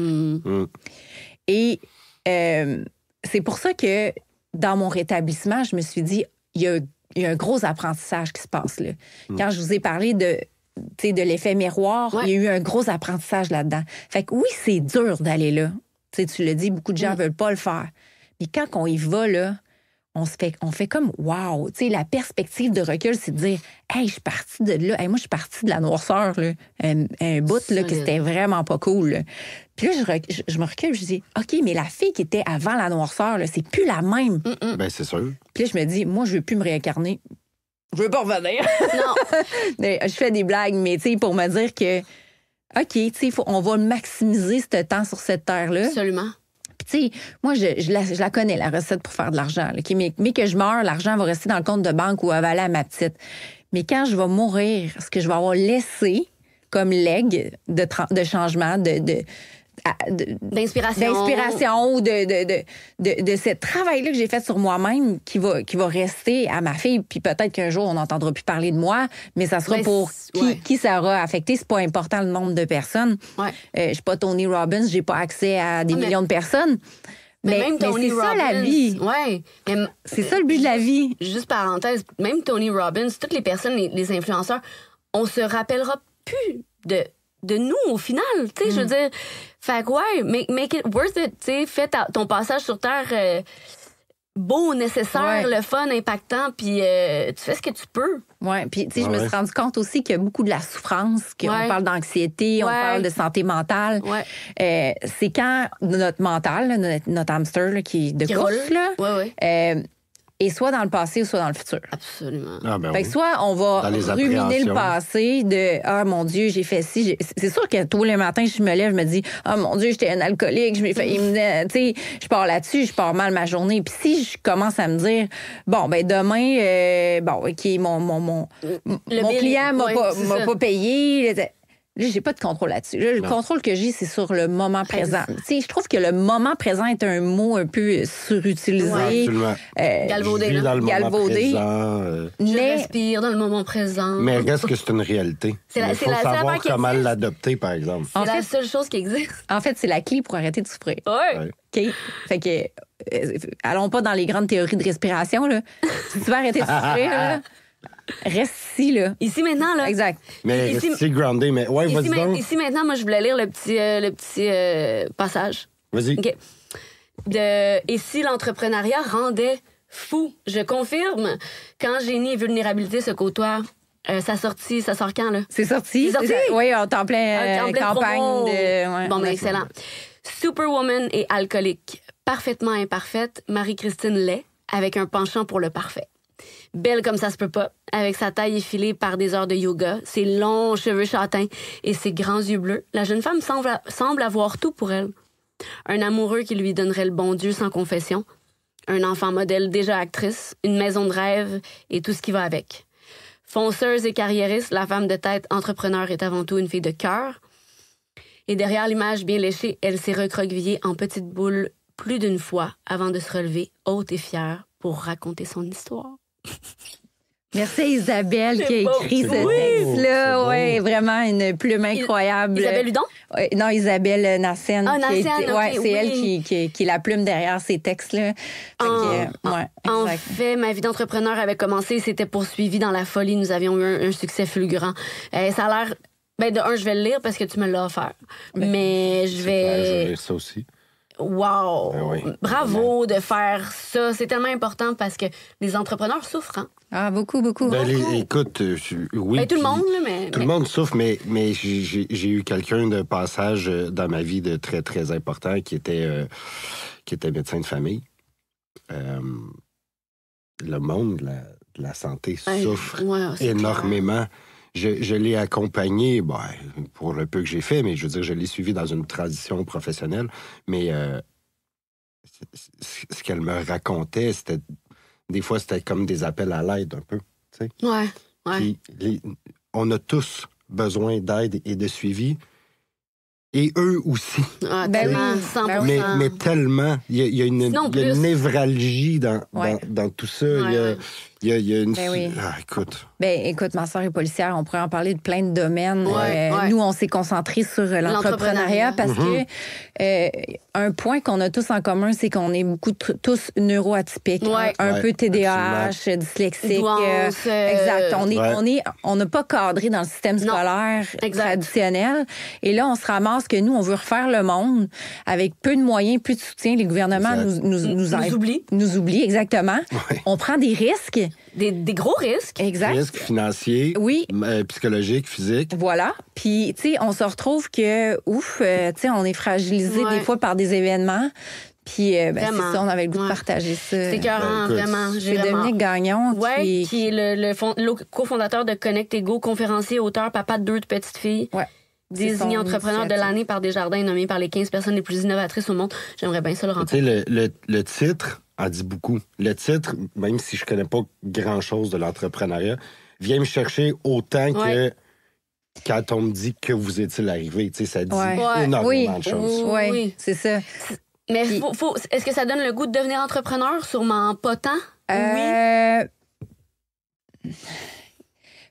S3: Et c'est pour ça que dans mon rétablissement, je me suis dit, il y a un gros apprentissage qui se passe là. Quand je vous ai parlé de l'effet miroir, il y a eu un gros apprentissage là-dedans. Fait que oui, c'est dur d'aller là. Tu le dis, beaucoup de gens veulent pas le faire. Mais quand on y va, là, on fait comme wow. Tu sais, la perspective de recul, c'est de dire, hey, je suis partie de là. Hey, moi, je suis partie de la noirceur, là. Un bout, là, que c'était vraiment pas cool. Là. Puis là, je me recule, je dis, OK, mais la fille qui était avant la noirceur, là, c'est plus la même.
S2: Ben, c'est sûr.
S3: Puis là, je me dis, moi, je veux plus me réincarner. Je veux pas revenir.
S1: Non.
S3: Je fais des blagues, mais tu sais, pour me dire que, OK, tu sais, on va maximiser ce temps sur cette terre-là.
S1: Absolument.
S3: Puis, tu sais, moi, je la connais, la recette pour faire de l'argent. Là, okay? Mais que je meurs, l'argent va rester dans le compte de banque ou va aller à ma petite. Mais quand je vais mourir, ce que je vais avoir laissé comme legs de changement, d'inspiration ou de ce travail-là que j'ai fait sur moi-même qui va rester à ma fille. Puis peut-être qu'un jour, on n'entendra plus parler de moi, mais ça sera pour qui ça aura affecté. C'est pas important le nombre de personnes.
S1: Ouais.
S3: Je suis pas Tony Robbins, j'ai pas accès à des millions de personnes.
S1: Mais même Tony
S3: c'est
S1: Robbins,
S3: ça la vie.
S1: Ouais.
S3: C'est ça le but de la vie.
S1: Juste parenthèse, même Tony Robbins, toutes les personnes, les influenceurs, on se rappellera plus de nous au final, tu sais, je veux dire, fait que ouais, make it worth it, tu sais, fais ton passage sur Terre beau, nécessaire, le fun, impactant, puis tu fais ce que tu peux.
S3: Oui, puis tu sais, je me suis rendu compte aussi qu'il y a beaucoup de la souffrance, qu'on parle d'anxiété, on parle de santé mentale. C'est quand notre mental, notre hamster là, qui est de course, là, Et soit dans le passé ou soit dans le futur.
S1: Absolument.
S2: Ah, ben
S3: Fait
S2: oui.
S3: que soit on va
S2: Dans les
S3: ruminer le
S2: appréhensions.
S3: passé de « Ah, mon Dieu, j'ai fait ci. » C'est sûr que tous les matins, je me lève, je me dis « Ah, mon Dieu, j'étais un alcoolique. » Tu sais, je pars là-dessus, je pars mal ma journée. Puis si je commence à me dire « Bon, ben demain, OK, mon
S1: bill,
S3: client m'a
S1: ouais, c'est
S3: m'a
S1: ça.
S3: pas payé. » Là, j'ai pas de contrôle là-dessus. Là, le contrôle que j'ai, c'est sur le moment présent. Tu sais, je trouve que le moment présent est un mot un peu surutilisé.
S1: Ouais.
S2: Absolument.
S1: Galvaudé,
S2: Je vis
S1: là.
S2: dans le moment
S3: Galvaudé.
S2: présent.
S1: Je
S3: Mais
S1: respire dans le moment présent.
S2: Mais reste que c'est une réalité.
S1: C'est la-
S2: Il
S1: c'est
S2: faut
S1: la seule
S2: savoir
S1: affaire qui
S2: comment
S1: existe.
S2: l'adopter, par exemple.
S1: C'est
S3: en
S1: la
S3: fait-
S1: seule chose qui existe.
S3: en fait, c'est la clé pour arrêter de souffrir.
S1: Ouais.
S2: Ouais.
S3: OK? Fait que, allons pas dans les grandes théories de respiration, là. Si tu veux arrêter de souffrir, là, reste ici, là.
S1: Ici, maintenant, là.
S3: Exact.
S2: Mais
S1: Ici-
S2: restez groundé. Mais ouais,
S1: Ici,
S2: vas-y donc.
S1: ici, maintenant, moi, je voulais lire le petit passage.
S2: Vas-y.
S1: OK. Et si l'entrepreneuriat rendait fou? Je confirme, quand génie et vulnérabilité se côtoient, ça sort quand, là?
S3: C'est sorti.
S1: C'est sorti?
S3: Oui, on est en plein
S1: En pleine
S3: campagne
S1: promo.
S3: de... ouais.
S1: Bon, ben excellent. Superwoman et alcoolique. Parfaitement imparfaite, Marie-Christine Lay, avec un penchant pour le parfait. Belle comme ça se peut pas, avec sa taille effilée par des heures de yoga, ses longs cheveux châtains et ses grands yeux bleus, la jeune femme semble avoir tout pour elle. Un amoureux qui lui donnerait le bon Dieu sans confession, un enfant modèle déjà actrice, une maison de rêve et tout ce qui va avec. Fonceuse et carriériste, la femme de tête entrepreneur est avant tout une fille de cœur. Et derrière l'image bien léchée, elle s'est recroquevillée en petite boule plus d'une fois avant de se relever, haute et fière, pour raconter son histoire.
S3: Merci à Isabelle
S1: C'est
S3: qui a
S1: beau.
S3: écrit
S2: C'est
S3: ce
S2: beau.
S3: texte-là.
S2: C'est
S3: Oui,
S2: beau.
S3: vraiment une plume incroyable.
S1: Isabelle Hudon?
S3: Ouais, non, Isabelle Nassen.
S1: Ah,
S3: qui a
S1: Nassen,
S3: été-
S1: ok,
S3: ouais, c'est
S1: oui.
S3: elle qui est la plume derrière ces textes-là. Fait que, ouais,
S1: En
S3: exact.
S1: fait, ma vie d'entrepreneur avait commencé, c'était poursuivi dans la folie. Nous avions eu un succès fulgurant. Ça a l'air... Ben, de un, je vais le lire parce que tu me l'as offert. Mais je
S2: Je vais
S1: vais...
S2: lire ça aussi.
S1: Wow!
S2: Ben oui.
S1: Bravo de faire ça. C'est tellement important parce que les entrepreneurs souffrent, hein?
S3: Ah, beaucoup, beaucoup.
S2: Ben, écoute, oui.
S1: Ben, tout le
S2: puis
S1: monde, là, mais...
S2: Tout le monde souffre, mais j'ai eu quelqu'un de passage dans ma vie de très, très important qui était médecin de famille. Le monde de la santé souffre
S1: Ouais, c'est
S2: énormément. Je l'ai accompagné, pour le peu que j'ai fait, mais je veux dire, je l'ai suivi dans une transition professionnelle. Mais ce qu'elle me racontait, des fois, c'était comme des appels à l'aide un peu. Tu sais.
S1: clair. Ouais.
S2: Puis on a tous besoin d'aide et de suivi. Et eux aussi.
S1: Ah,
S3: Ben
S1: tellement,
S3: oui,
S1: 100%.
S3: ben
S2: Mais tellement. Il y a une
S1: Sinon,
S2: il y a une
S1: plus.
S2: névralgie
S3: Ouais.
S2: dans tout ça.
S1: Ouais.
S2: Il y a une...
S3: Ben oui.
S2: Ah, écoute.
S3: Ben, écoute, ma soeur est policière, on pourrait en parler de plein de domaines.
S1: Ouais, ouais.
S3: Nous, on s'est concentrés sur l'entrepreneuriat parce que un point qu'on a tous en commun, c'est qu'on est beaucoup tous neuroatypiques,
S1: Ouais.
S3: un
S2: Ouais,
S3: peu TDAH, dyslexique.
S1: Douance,
S3: exact.
S2: Ouais.
S3: On n'a pas cadré dans le système
S1: Non.
S3: scolaire
S1: Exact.
S3: traditionnel. Et là, on se ramasse que nous, on veut refaire le monde avec peu de moyens, peu de soutien. Les gouvernements
S2: Exact.
S1: Nous oublient.
S3: nous oublient, exactement.
S2: Ouais.
S3: On prend des risques.
S1: Des gros risques.
S3: Exact.
S2: Risque financier,
S3: Oui.
S2: psychologique, physique.
S3: Voilà. Puis, tu sais, on se retrouve que, tu sais, on est fragilisé
S1: Ouais.
S3: des fois par des événements. Puis, ben, c'est
S1: Vraiment.
S3: ça, on avait le goût
S1: Ouais.
S3: de partager ça.
S1: C'est écœurant,
S2: écoute,
S1: vraiment. J'ai
S3: C'est
S1: vraiment...
S3: Dominique Gagnon
S1: Oui, qui est le cofondateur de Connect Ego, conférencier, auteur, papa de 2 petites filles.
S3: Ouais. C'est
S1: Désigné
S3: son
S1: entrepreneur de
S3: initiative.
S1: l'année par Desjardins, nommé par les 15 personnes les plus innovatrices au monde. J'aimerais bien ça le
S2: Tu
S1: rencontrer.
S2: sais, le titre en dit beaucoup. Le titre, même si je connais pas grand-chose de l'entrepreneuriat, vient me chercher autant
S1: Ouais.
S2: que quand on me dit que vous est-il arrivé. Tu sais, ça dit
S3: Ouais.
S1: Ouais.
S2: énormément
S3: Oui.
S2: de choses.
S1: Oui,
S3: Oui,
S1: oui.
S3: c'est ça.
S1: Mais
S3: Puis-
S1: est-ce que ça donne le goût de devenir entrepreneur? Sûrement pas tant. Oui.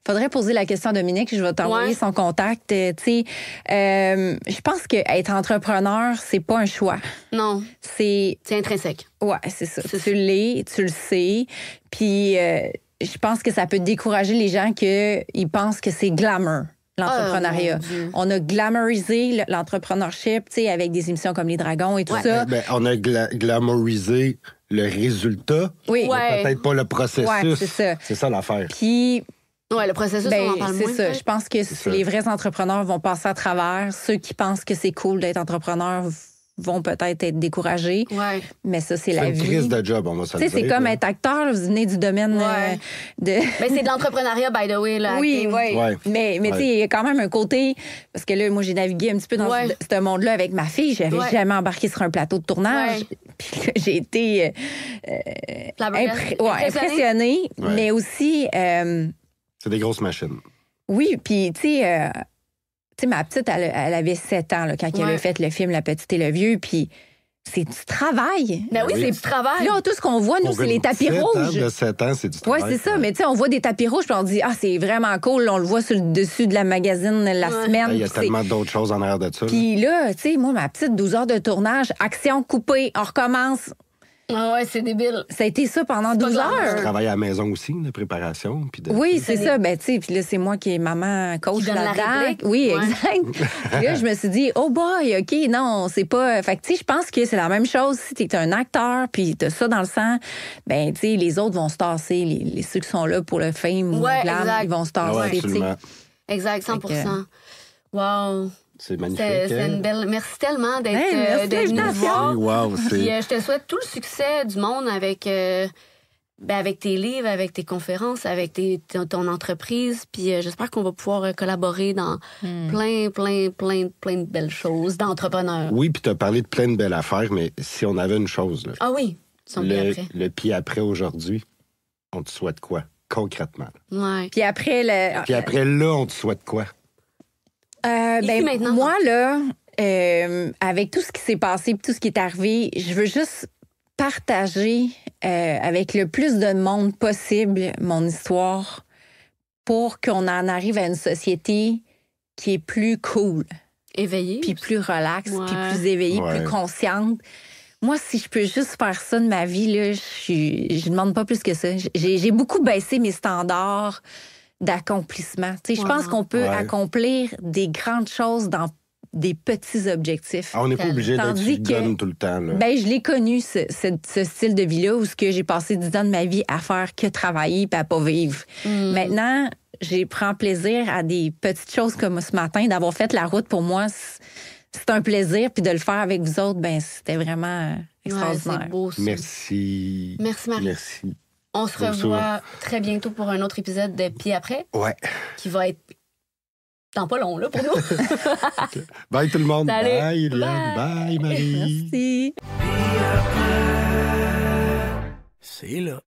S3: Faudrait poser la question à Dominique. Je vais t'envoyer
S1: Ouais.
S3: son contact. Tu sais, je pense qu'être entrepreneur, c'est pas un choix.
S1: Non,
S3: C'est
S1: c'est intrinsèque.
S3: Ouais, c'est ça.
S1: C'est
S3: Tu l'es, tu le sais. Puis je pense que ça peut décourager les gens qui pensent que c'est glamour, l'entrepreneuriat.
S1: Oh, mon Dieu.
S3: On a glamourisé l'entrepreneurship, tu sais, avec des émissions comme Les Dragons et tout ça.
S2: Ben, on a glamourisé le résultat,
S3: Oui.
S1: Ouais.
S2: mais peut-être pas le processus.
S3: Ouais, c'est ça.
S2: C'est ça l'affaire.
S3: Puis,
S1: Ouais, le processus,
S3: ben,
S1: on en parle
S3: c'est
S1: moins.
S3: ça.
S1: peut-être.
S3: Je pense que
S2: ça.
S3: les vrais entrepreneurs vont passer à travers. Ceux qui pensent que c'est cool d'être entrepreneur vont peut-être être découragés.
S1: Ouais.
S3: Mais ça, c'est la
S2: C'est
S3: vie.
S2: une crise de job, on va se le
S3: Tu sais,
S2: dire.
S3: c'est comme
S2: là.
S3: être acteur, vous venez du domaine
S1: Ouais.
S3: de...
S1: Mais c'est de l'entrepreneuriat, by the way. Là,
S3: Oui,
S1: acting.
S3: oui.
S2: Ouais.
S3: Mais tu sais,
S2: Ouais.
S3: il y a quand même un côté... Parce que là, moi, j'ai navigué un petit peu dans
S1: Ouais.
S3: ce monde-là avec ma fille. J'avais
S1: Ouais.
S3: jamais embarqué sur un plateau de tournage.
S1: Ouais.
S3: Puis là, j'ai été impressionnée,
S2: Ouais.
S3: mais aussi...
S2: C'est des grosses machines.
S3: oui, puis tu sais, ma petite, elle avait 7 ans là, quand elle
S1: Ouais.
S3: a fait le film La Petite et le Vieux, puis c'est du travail.
S1: Ben oui,
S2: Oui.
S1: c'est du travail.
S3: Puis là, tout ce qu'on voit, nous,
S2: Pour
S3: c'est les
S2: une
S3: tapis
S2: petite,
S3: rouges.
S2: De 7 ans, c'est du
S3: Oui,
S2: travail.
S3: c'est ça. Mais tu sais, on voit des tapis rouges, puis on dit, c'est vraiment cool. On le voit sur le dessus de la magazine la
S1: Ouais.
S3: semaine.
S2: Il y a
S3: puis c'est-
S2: tellement d'autres choses en arrière de ça. là.
S3: Puis là, tu sais, moi, ma petite 12 heures de tournage, action coupée, on recommence.
S1: Ah ouais, c'est débile.
S3: Ça a été ça pendant
S1: pas
S3: 12
S1: grave.
S3: heures.
S2: Je travaille à la maison aussi, de préparation. Puis de...
S3: Oui, c'est
S1: C'est
S3: ça. Ben, tu sais, puis là, c'est moi qui est maman coach
S1: Qui donne la
S3: là-dedans.
S1: réplique.
S3: Oui,
S1: Ouais.
S3: exact. Puis là, je me suis dit, oh boy, OK, non, c'est pas. Fait que, tu sais, je pense que c'est la même chose. Si t'es un acteur, puis t'as ça dans le sang, ben, tu sais, les autres vont se tasser. Ceux qui sont là pour le fame ou
S1: Ouais,
S3: le glam,
S1: exact.
S3: ils vont se
S2: Ah
S3: tasser,
S2: ouais,
S3: tu sais.
S2: absolument.
S1: Exact, 100%. Wow.
S2: C'est magnifique.
S1: C'est
S2: hein?
S1: une belle. Merci tellement d'être
S3: Hey, merci de
S1: d'être venu nous
S3: l'invitation.
S1: voir.
S2: Wow,
S1: Puis
S2: c'est...
S1: je te souhaite tout le succès du monde avec, avec tes livres, avec tes conférences, avec ton entreprise. Puis j'espère qu'on va pouvoir collaborer dans plein de belles choses d'entrepreneurs.
S2: Oui, puis tu as parlé de plein de belles affaires, mais si on avait une chose, là,
S1: Ah oui, ils sont bien après.
S2: le pied après aujourd'hui, on te souhaite quoi, concrètement?
S1: Ouais.
S3: Puis après,
S2: Puis après, là, on te souhaite quoi?
S1: Ici, maintenant.
S3: moi, là, avec tout ce qui s'est passé, tout ce qui est arrivé, je veux juste partager avec le plus de monde possible mon histoire pour qu'on en arrive à une société qui est plus cool,
S1: Éveillé.
S3: puis plus relax,
S1: Ouais.
S3: puis plus éveillée,
S2: Ouais.
S3: plus consciente. Moi, si je peux juste faire ça de ma vie, là, je demande pas plus que ça. J'ai beaucoup baissé mes standards d'accomplissement. Tu sais, je
S1: Ouais.
S3: pense qu'on peut
S2: Ouais.
S3: accomplir des grandes choses dans des petits objectifs.
S2: Ah, on n'est pas obligé d'être
S3: Tandis
S2: sur le
S3: que-
S2: gun tout le temps. Là.
S3: Ben, je l'ai connu, ce style de vie-là, où ce que j'ai passé 10 ans de ma vie à faire que travailler et à pas vivre. Maintenant, j'ai prends plaisir à des petites choses comme ce matin, d'avoir fait la route pour moi. C'est un plaisir, puis de le faire avec vous autres, ben c'était vraiment
S1: Ouais,
S3: extraordinaire.
S1: c'est beau, ça.
S2: Merci.
S1: Merci, Marie.
S2: Merci.
S1: On se
S2: Bonsoir.
S1: revoit très bientôt pour un autre épisode de Pieds après,
S2: Ouais.
S1: qui va être dans pas long, là, pour nous.
S2: Bye tout le monde.
S1: Salut.
S2: Bye, Eliane.
S1: Bye.
S2: Bye, Marie.
S3: Merci.
S4: C'est là.